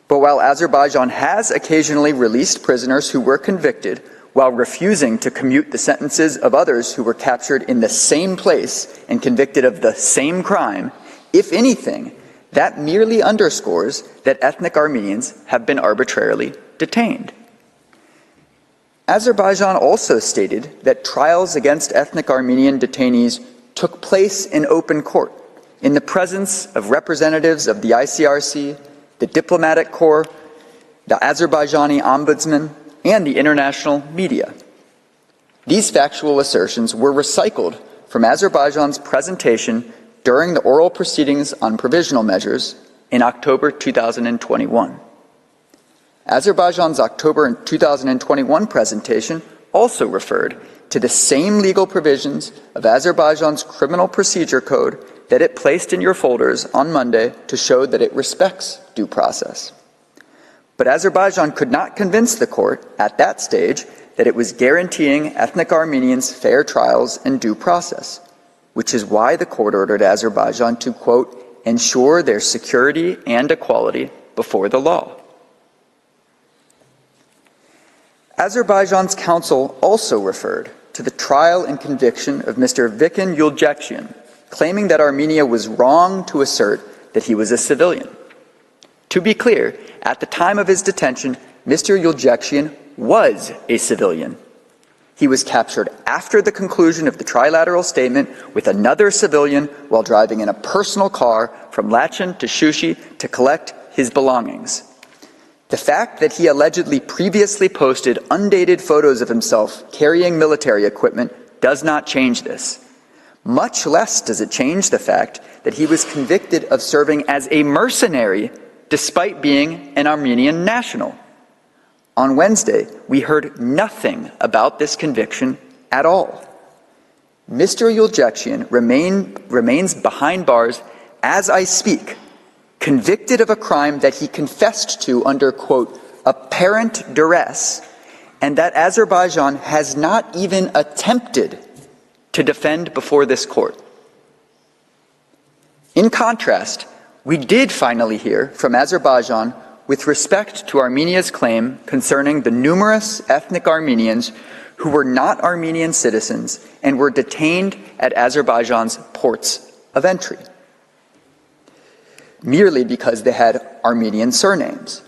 But while Azerbaijan has occasionally released prisoners who were convicted while refusing to commute the sentences of others who were captured in the same place and convicted of the same crime, if anything, that merely underscores that ethnic Armenians have been arbitrarily detained. Azerbaijan also stated that trials against ethnic Armenian detainees took place in open court, in the presence of representatives of the ICRC, the diplomatic corps, the Azerbaijani ombudsman, and the international media. These factual assertions were recycled from Azerbaijan's presentation during the oral proceedings on provisional measures in October 2021. Azerbaijan's October 2021 presentation also referred to the same legal provisions of Azerbaijan's criminal procedure code that it placed in your folders on Monday to show that it respects due process. But Azerbaijan could not convince the court at that stage that it was guaranteeing ethnic Armenians fair trials and due process, which is why the court ordered Azerbaijan to, quote, ensure their security and equality before the law. Azerbaijan's counsel also referred to the trial and conviction of Mr. Vikin Yuljekshian, claiming that Armenia was wrong to assert that he was a civilian. To be clear, at the time of his detention, Mr. Yuljekshian was a civilian. He was captured after the conclusion of the trilateral statement with another civilian while driving in a personal car from Lachin to Shushi to collect his belongings. The fact that he allegedly previously posted undated photos of himself carrying military equipment does not change this. Much less does it change the fact that he was convicted of serving as a mercenary despite being an Armenian national. On Wednesday, we heard nothing about this conviction at all. Mr. Yuljekshian remains behind bars as I speak, convicted of a crime that he confessed to under, quote, apparent duress, and that Azerbaijan has not even attempted to defend before this court. In contrast, we did finally hear from Azerbaijan with respect to Armenia's claim concerning the numerous ethnic Armenians who were not Armenian citizens and were detained at Azerbaijan's ports of entry, merely because they had Armenian surnames.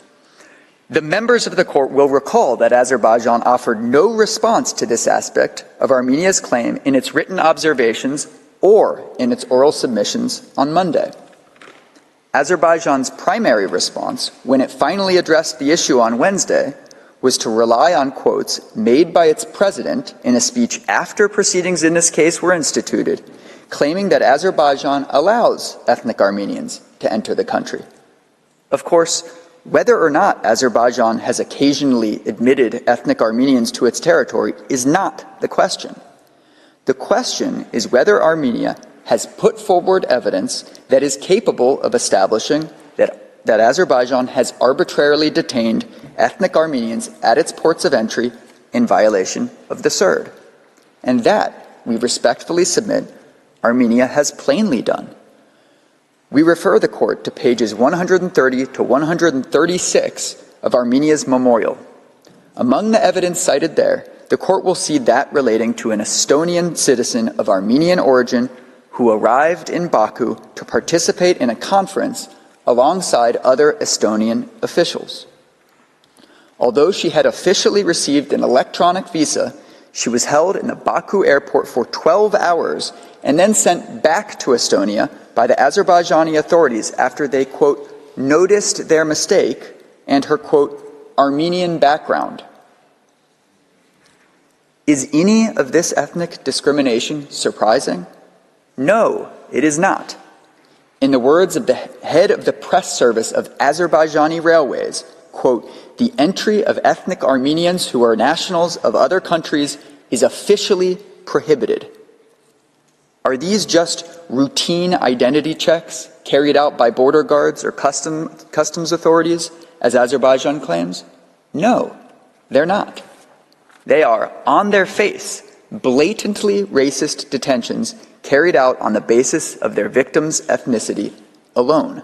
The members of the court will recall that Azerbaijan offered no response to this aspect of Armenia's claim in its written observations or in its oral submissions on Monday. Azerbaijan's primary response, when it finally addressed the issue on Wednesday, was to rely on quotes made by its president in a speech after proceedings in this case were instituted, claiming that Azerbaijan allows ethnic Armenians to enter the country. Of course, whether or not Azerbaijan has occasionally admitted ethnic Armenians to its territory is not the question. The question is whether Armenia has put forward evidence that is capable of establishing that Azerbaijan has arbitrarily detained ethnic Armenians at its ports of entry in violation of the CERD. And that, we respectfully submit, Armenia has plainly done. We refer the court to pages 130 to 136 of Armenia's memorial. Among the evidence cited there, the court will see that relating to an Estonian citizen of Armenian origin who arrived in Baku to participate in a conference alongside other Estonian officials. Although she had officially received an electronic visa, she was held in the Baku airport for 12 hours and then sent back to Estonia by the Azerbaijani authorities after they, quote, noticed their mistake and her, quote, Armenian background. Is any of this ethnic discrimination surprising? No, it is not. In the words of the head of the press service of Azerbaijani Railways, quote, the entry of ethnic Armenians who are nationals of other countries is officially prohibited. Are these just routine identity checks carried out by border guards or customs authorities, as Azerbaijan claims? No, they're not. They are, on their face, blatantly racist detentions carried out on the basis of their victims' ethnicity alone.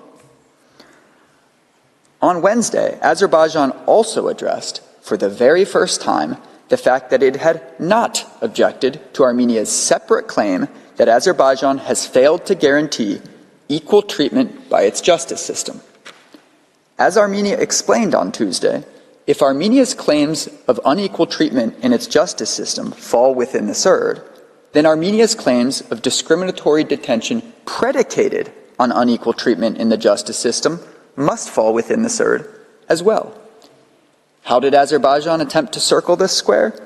On Wednesday, Azerbaijan also addressed, for the very first time, the fact that it had not objected to Armenia's separate claim that Azerbaijan has failed to guarantee equal treatment by its justice system. As Armenia explained on Tuesday, if Armenia's claims of unequal treatment in its justice system fall within the CERD, then Armenia's claims of discriminatory detention predicated on unequal treatment in the justice system must fall within the CERD as well. How did Azerbaijan attempt to circle this square?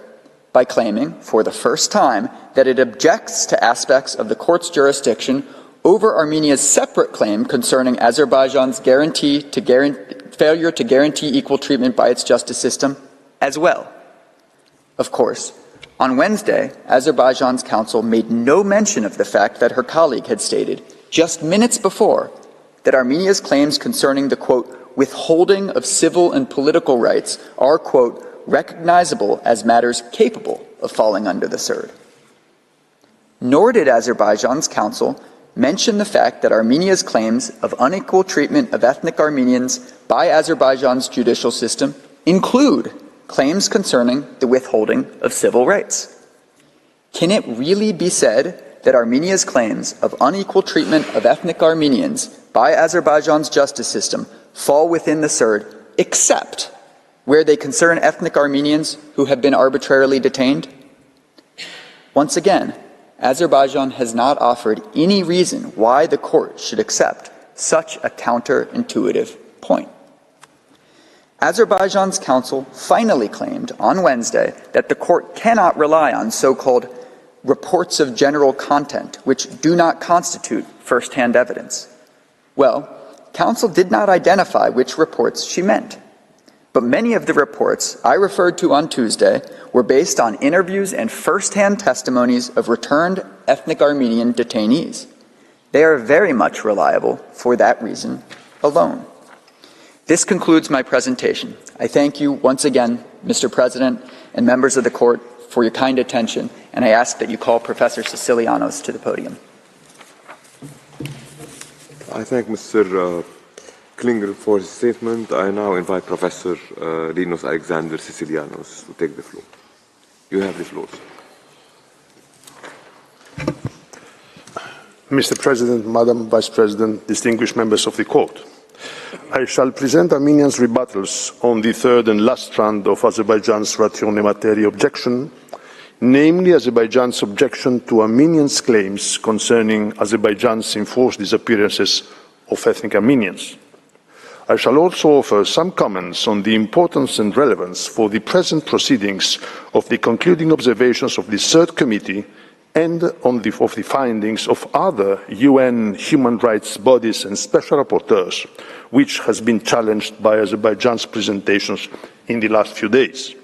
By claiming, for the first time, that it objects to aspects of the court's jurisdiction over Armenia's separate claim concerning Azerbaijan's failure to guarantee equal treatment by its justice system as well. Of course, on Wednesday, Azerbaijan's counsel made no mention of the fact that her colleague had stated just minutes before, that Armenia's claims concerning the, quote, withholding of civil and political rights are, quote, recognizable as matters capable of falling under the SIRD. Nor did Azerbaijan's counsel mention the fact that Armenia's claims of unequal treatment of ethnic Armenians by Azerbaijan's judicial system include claims concerning the withholding of civil rights. Can it really be said that Armenia's claims of unequal treatment of ethnic Armenians by Azerbaijan's justice system fall within the SIRD, except where they concern ethnic Armenians who have been arbitrarily detained? Once again, Azerbaijan has not offered any reason why the court should accept such a counterintuitive point. Azerbaijan's counsel finally claimed on Wednesday that the court cannot rely on so-called reports of general content, which do not constitute first-hand evidence. Well, counsel did not identify which reports she meant, but many of the reports I referred to on Tuesday were based on interviews and first-hand testimonies of returned ethnic Armenian detainees. They are very much reliable for that reason alone. This concludes my presentation. I thank you once again, Mr. President and members of the court, for your kind attention, and I ask that you call Professor Sicilianos to the podium. I thank Mr. Klinger for his statement. I now invite Professor Linos Alexander Sicilianos to take the floor. You have the floor. Mr. President, Madam Vice President, distinguished members of the court, I shall present Armenia's rebuttals on the third and last strand of Azerbaijan's ratione materie objection, namely Azerbaijan's objection to Armenians' claims concerning Azerbaijan's enforced disappearances of ethnic Armenians. I shall also offer some comments on the importance and relevance for the present proceedings of the concluding observations of the third committee and of the findings of other UN human rights bodies and special rapporteurs, which has been challenged by Azerbaijan's presentations in the last few days.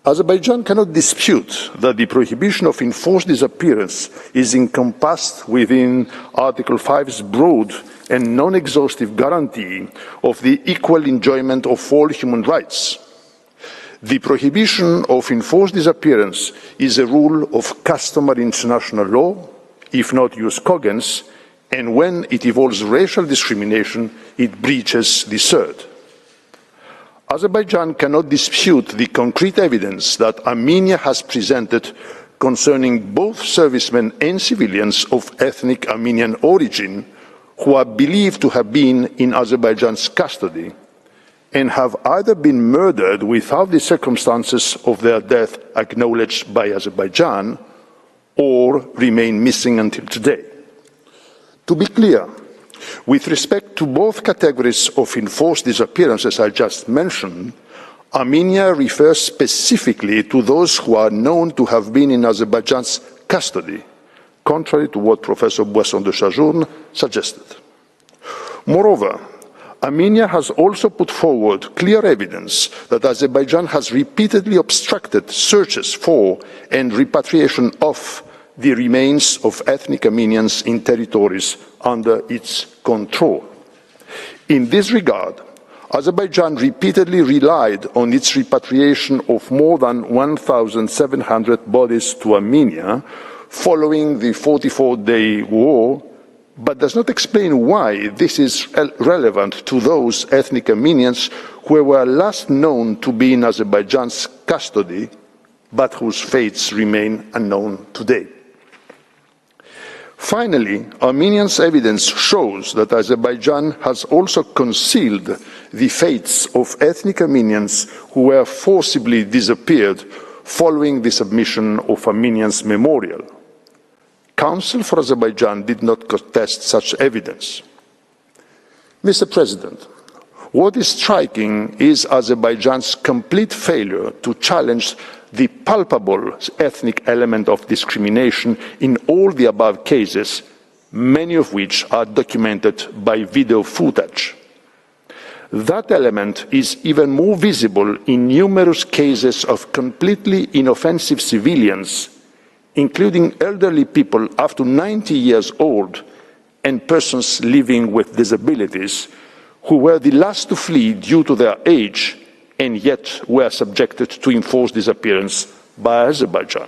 Azerbaijan cannot dispute that the prohibition of enforced disappearance is encompassed within Article 5's broad and non-exhaustive guarantee of the equal enjoyment of all human rights. The prohibition of enforced disappearance is a rule of customary international law, if not jus cogens, and when it involves racial discrimination, it breaches the SIRD. Azerbaijan cannot dispute the concrete evidence that Armenia has presented concerning both servicemen and civilians of ethnic Armenian origin who are believed to have been in Azerbaijan's custody and have either been murdered without the circumstances of their death acknowledged by Azerbaijan or remain missing until today. To be clear, with respect to both categories of enforced disappearances I just mentioned, Armenia refers specifically to those who are known to have been in Azerbaijan's custody, contrary to what Professor Boisson de Chajourne suggested. Moreover, Armenia has also put forward clear evidence that Azerbaijan has repeatedly obstructed searches for and repatriation of the remains of ethnic Armenians in territories under its control. In this regard, Azerbaijan repeatedly relied on its repatriation of more than 1,700 bodies to Armenia following the 44-day war, but does not explain why this is relevant to those ethnic Armenians who were last known to be in Azerbaijan's custody, but whose fates remain unknown today. Finally, Armenia's evidence shows that Azerbaijan has also concealed the fates of ethnic Armenians who were forcibly disappeared following the submission of Armenians' memorial. Counsel for Azerbaijan did not contest such evidence. Mr. President, what is striking is Azerbaijan's complete failure to challenge the palpable ethnic element of discrimination in all the above cases, many of which are documented by video footage. That element is even more visible in numerous cases of completely inoffensive civilians, including elderly people up to 90 years old, and persons living with disabilities who were the last to flee due to their age and yet were subjected to enforced disappearance by Azerbaijan.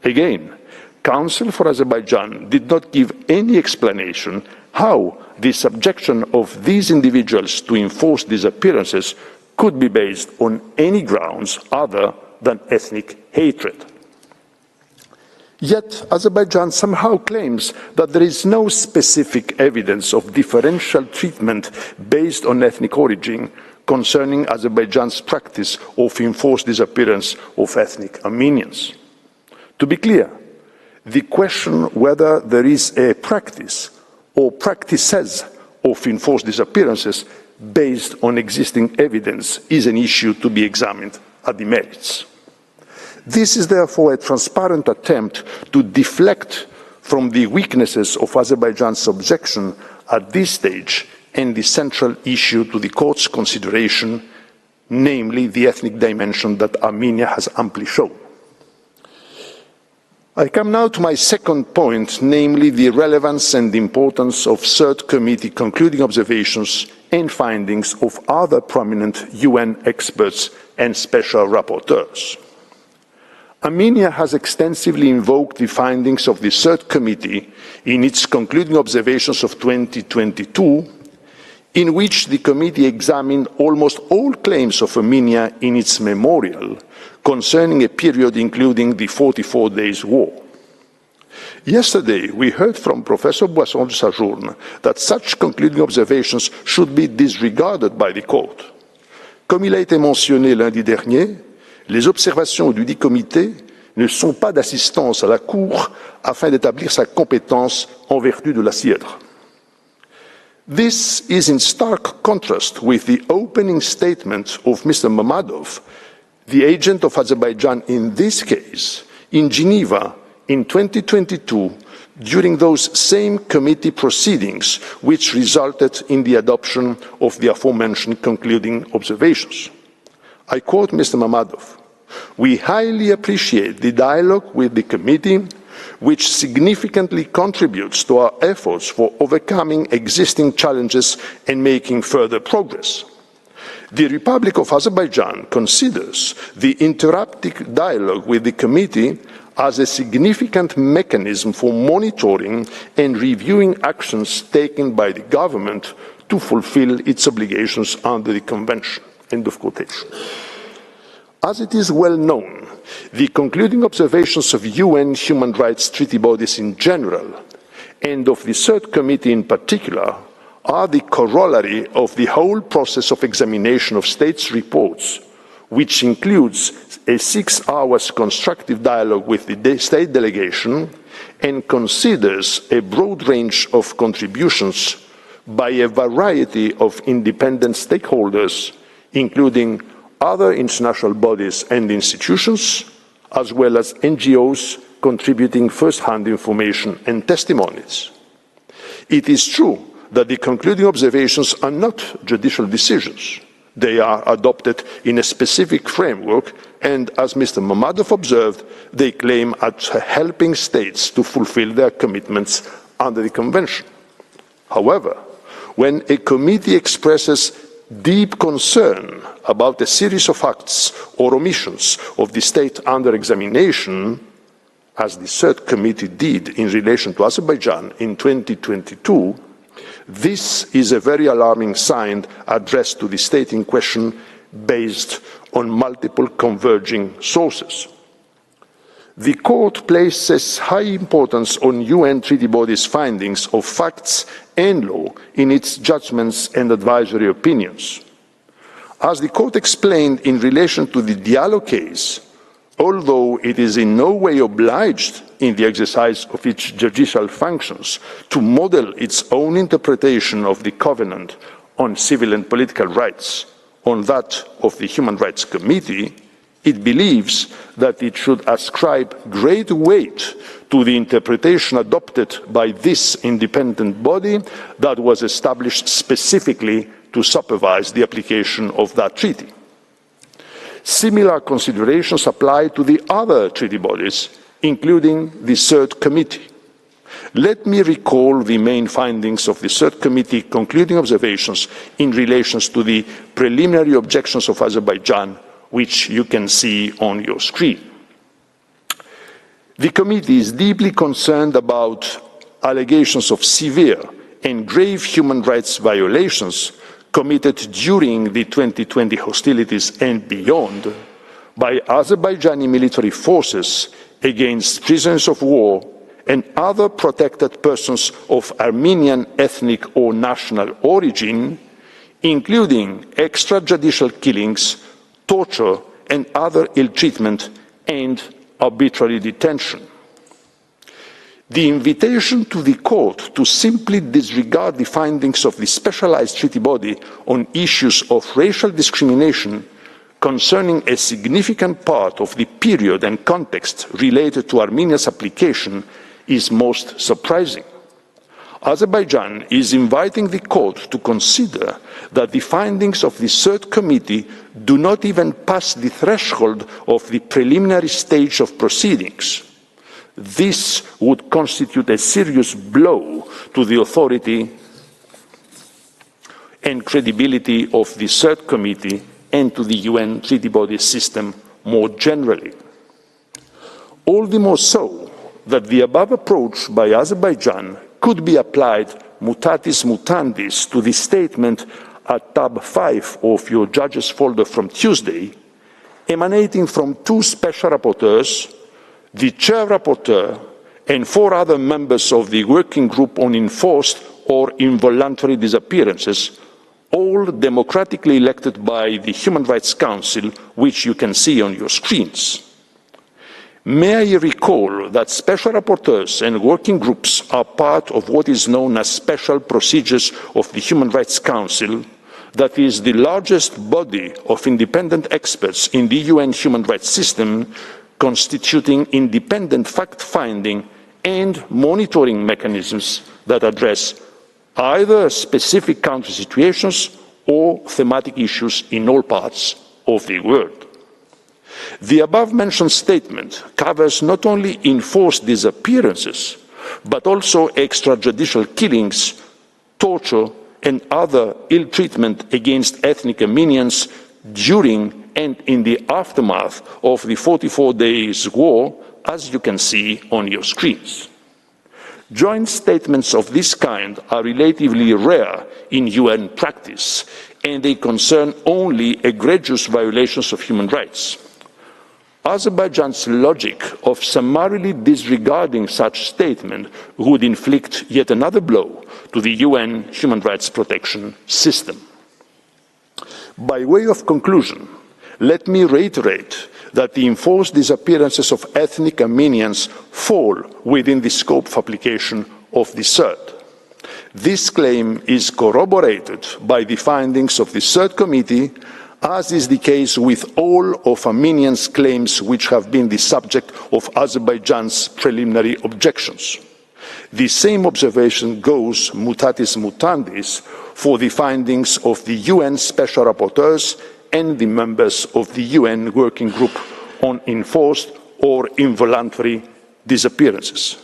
Again, Council for Azerbaijan did not give any explanation how the subjection of these individuals to enforced disappearances could be based on any grounds other than ethnic hatred. Yet Azerbaijan somehow claims that there is no specific evidence of differential treatment based on ethnic origin concerning Azerbaijan's practice of enforced disappearance of ethnic Armenians. To be clear, the question whether there is a practice or practices of enforced disappearances based on existing evidence is an issue to be examined at the merits. This is therefore a transparent attempt to deflect from the weaknesses of Azerbaijan's objection at this stage and the central issue to the court's consideration, namely the ethnic dimension that Armenia has amply shown. I come now to my second point, namely the relevance and importance of Third Committee concluding observations and findings of other prominent UN experts and special rapporteurs. Armenia has extensively invoked the findings of the Third Committee in its concluding observations of 2022, in which the committee examined almost all claims of Armenia in its memorial concerning a period including the 44 Days War. Yesterday, we heard from Professor Boisson de Sajourne that such concluding observations should be disregarded by the court. Comme il a été mentionné lundi dernier, les observations du dit comité ne sont pas d'assistance à la Cour afin d'établir sa compétence en vertu de la sièdre. This is in stark contrast with the opening statement of Mr. Mamadov, the agent of Azerbaijan in this case, in Geneva in 2022, during those same committee proceedings which resulted in the adoption of the aforementioned concluding observations. I quote Mr. Mamadov, "We highly appreciate the dialogue with the committee, which significantly contributes to our efforts for overcoming existing challenges and making further progress. The Republic of Azerbaijan considers the interactive dialogue with the committee as a significant mechanism for monitoring and reviewing actions taken by the government to fulfill its obligations under the Convention." End of quotation. As it is well known, the concluding observations of UN human rights treaty bodies in general, and of the Third Committee in particular, are the corollary of the whole process of examination of states' reports, which includes a 6 hours constructive dialogue with the state delegation and considers a broad range of contributions by a variety of independent stakeholders, including other international bodies and institutions, as well as NGOs contributing first-hand information and testimonies. It is true that the concluding observations are not judicial decisions. They are adopted in a specific framework, and as Mr. Mamadov observed, they claim at helping states to fulfill their commitments under the Convention. However, when a committee expresses deep concern about a series of acts or omissions of the state under examination, as the Third Committee did in relation to Azerbaijan in 2022, this is a very alarming sign addressed to the state in question based on multiple converging sources. The court places high importance on UN treaty bodies' findings of facts and law in its judgments and advisory opinions. As the court explained in relation to the Diallo case, although it is in no way obliged in the exercise of its judicial functions to model its own interpretation of the Covenant on Civil and Political Rights on that of the Human Rights Committee, it believes that it should ascribe great weight to the interpretation adopted by this independent body that was established specifically to supervise the application of that treaty. Similar considerations apply to the other treaty bodies, including the Third Committee. Let me recall the main findings of the third committee concluding observations in relation to the preliminary objections of Azerbaijan, which you can see on your screen. The committee is deeply concerned about allegations of severe and grave human rights violations committed during the 2020 hostilities and beyond by Azerbaijani military forces against prisoners of war and other protected persons of Armenian ethnic or national origin, including extrajudicial killings, torture, and other ill treatment and arbitrary detention. The invitation to the court to simply disregard the findings of the specialized treaty body on issues of racial discrimination concerning a significant part of the period and context related to Armenia's application is most surprising. Azerbaijan is inviting the court to consider that the findings of the third committee do not even pass the threshold of the preliminary stage of proceedings. This would constitute a serious blow to the authority and credibility of the third committee and to the UN treaty body system more generally. All the more so that the above approach by Azerbaijan could be applied mutatis mutandis to the statement at tab 5 of your judges folder from Tuesday, emanating from two special rapporteurs, the chair rapporteur, and 4 other members of the working group on enforced or involuntary disappearances, all democratically elected by the Human Rights Council, which you can see on your screens. May I recall that special rapporteurs and working groups are part of what is known as special procedures of the Human Rights Council, that is the largest body of independent experts in the UN human rights system, constituting independent fact-finding and monitoring mechanisms that address either specific country situations or thematic issues in all parts of the world. The above-mentioned statement covers not only enforced disappearances, but also extrajudicial killings, torture, and other ill treatment against ethnic Armenians during and in the aftermath of the 44 days war, as you can see on your screens. Joint statements of this kind are relatively rare in UN practice, and they concern only egregious violations of human rights. Azerbaijan's logic of summarily disregarding such statement would inflict yet another blow to the UN human rights protection system. By way of conclusion, let me reiterate that the enforced disappearances of ethnic Armenians fall within the scope of application of the third. This claim is corroborated by the findings of the third committee, as is the case with all of Armenians' claims which have been the subject of Azerbaijan's preliminary objections. The same observation goes mutatis mutandis for the findings of the UN Special Rapporteurs and the members of the UN Working Group on Enforced or Involuntary Disappearances.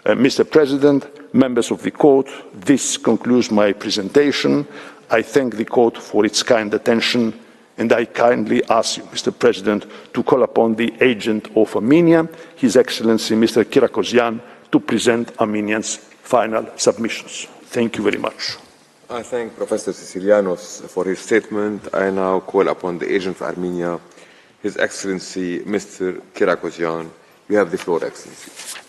Mr. President, members of the Court, this concludes my presentation. I thank the Court for its kind attention, and I kindly ask you, Mr. President, to call upon the agent of Armenia, His Excellency Mr. Kyriakosyan, to present Armenia's final submissions. Thank you very much. I thank Professor Sicilianos for his statement. I now call upon the agent of Armenia, His Excellency Mr. Kyriakosyan. You have the floor, Excellency.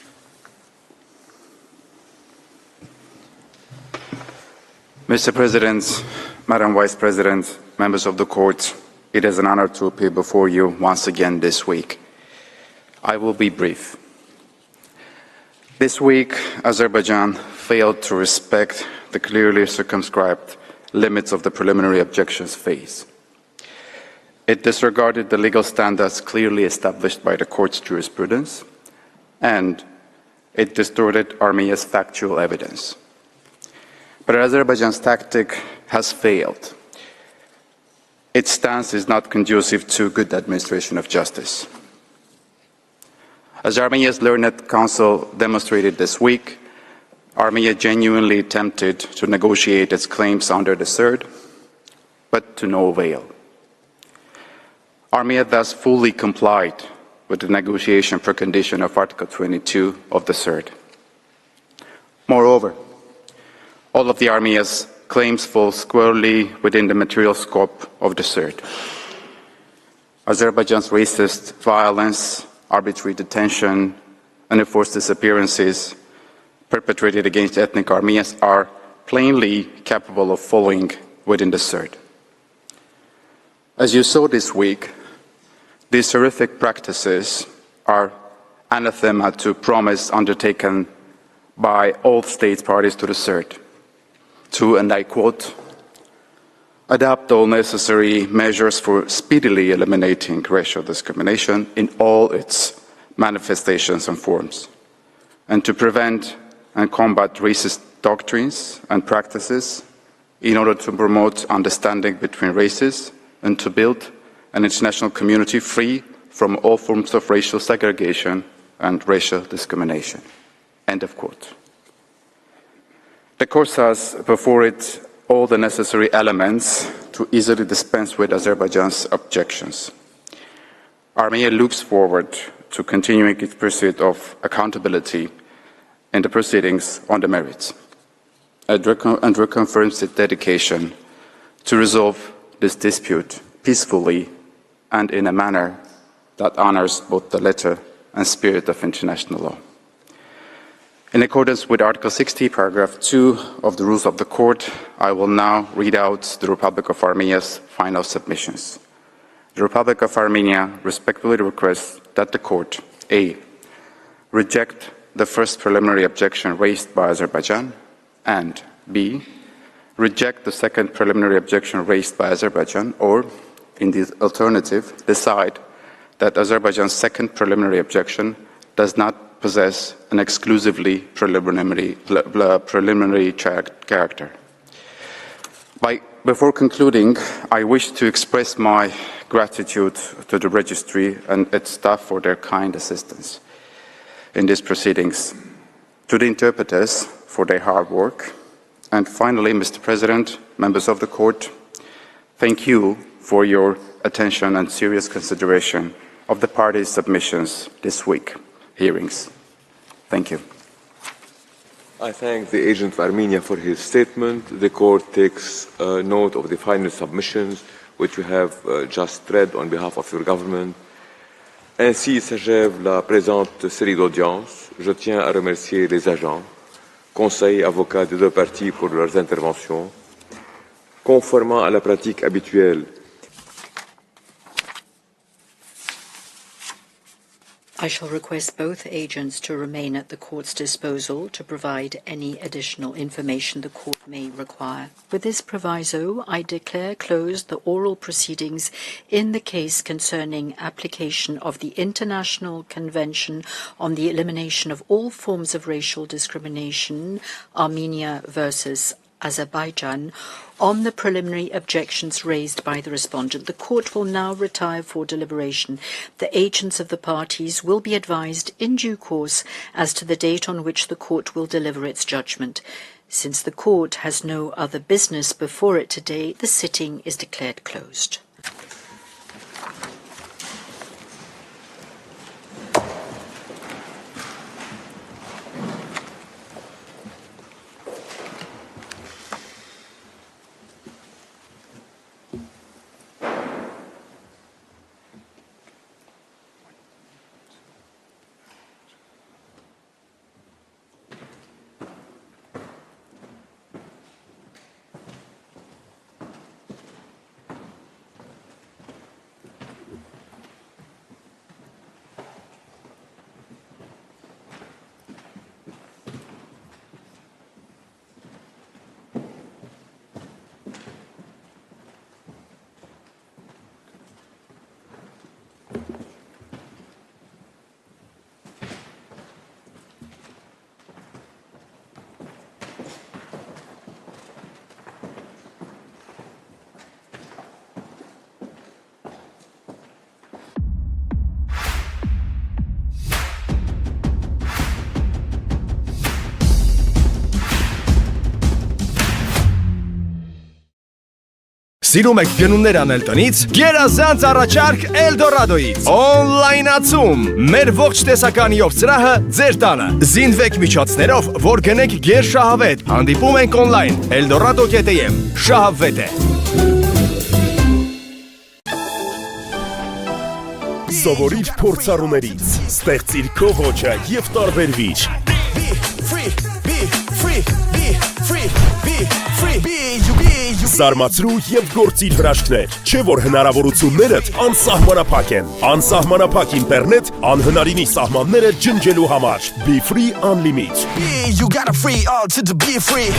Mr. President, Madam Vice President, members of the Court, it is an honor to appear before you once again this week. I will be brief. This week, Azerbaijan failed to respect the clearly circumscribed limits of the preliminary objections phase. It disregarded the legal standards clearly established by the Court's jurisprudence, and it distorted Armenia's factual evidence. But Azerbaijan's tactic has failed. Its stance is not conducive to good administration of justice. As Armenia's Learned Council demonstrated this week, Armenia genuinely attempted to negotiate its claims under the CERD, but to no avail. Armenia thus fully complied with the negotiation precondition of Article 22 of the CERD. Moreover, all of the Armenia's claims fall squarely within the material scope of the CERD. Azerbaijan's racist violence, arbitrary detention, and enforced disappearances perpetrated against ethnic Armenians are plainly capable of falling within the CERD. As you saw this week, these horrific practices are anathema to promise undertaken by all state parties to the CERD to, and I quote, adopt all necessary measures for speedily eliminating racial discrimination in all its manifestations and forms, and to prevent and combat racist doctrines and practices in order to promote understanding between races and to build an international community free from all forms of racial segregation and racial discrimination. End of quote. The course has before it all the necessary elements to easily dispense with Azerbaijan's objections. Armenia looks forward to continuing its pursuit of accountability in the proceedings on the merits and reconfirms its dedication to resolve this dispute peacefully and in a manner that honors both the letter and spirit of international law. In accordance with Article 60, Paragraph 2 of the Rules of the Court, I will now read out the Republic of Armenia's final submissions. The Republic of Armenia respectfully requests that the Court, A, reject the first preliminary objection raised by Azerbaijan, and B, reject the second preliminary objection raised by Azerbaijan, or, in the alternative, decide that Azerbaijan's second preliminary objection does not possess an exclusively preliminary character. Before concluding, I wish to express my gratitude to the Registry and its staff for their kind assistance in these proceedings, to the interpreters for their hard work, and finally, Mr. President, members of the Court, thank you for your attention and serious consideration of the parties' submissions this week hearings. Thank you. I thank the agent of Armenia for his statement. The Court takes note of the final submissions which you have just read on behalf of your government. Ainsi s'achève la présente série d'audiences. Je tiens à remercier les agents, conseils, avocats des deux parties pour leurs interventions. Conformément à la pratique habituelle, I shall request both agents to remain at the Court's disposal to provide any additional information the Court may require. With this proviso, I declare closed the oral proceedings in the case concerning application of the International Convention on the Elimination of All Forms of Racial Discrimination, Armenia versus Azerbaijan, on the preliminary objections raised by the respondent. The Court will now retire for deliberation. The agents of the parties will be advised in due course as to the date on which the Court will deliver its judgment. Since the Court has no other business before it today, the sitting is declared closed. Սիրում եք գնումներ անել տնից, գերազանց առաջարկ Էլդորադոից։ Օնլայնացում։ Մեր ողջ տեսականիով սրահը ձեր տանը։ Զինվեք միջոցներով, որ գնեք գերշահավետ։ Հանդիպում ենք օնլայն eldorado.am։ Շահավետ է։ Սովորիր փորձառուներից, ստեղծիր քո ոճը եւ տարբերվիր։ Զարմացրու եւ գործիր հրաշքներ, չէ որ հնարավորություններդ անսահմանափակ են։ Անսահմանափակ ինտերնետ անհնարինի սահմանները ջնջելու համար։ Be free unlimited. You gotta free all to the be free.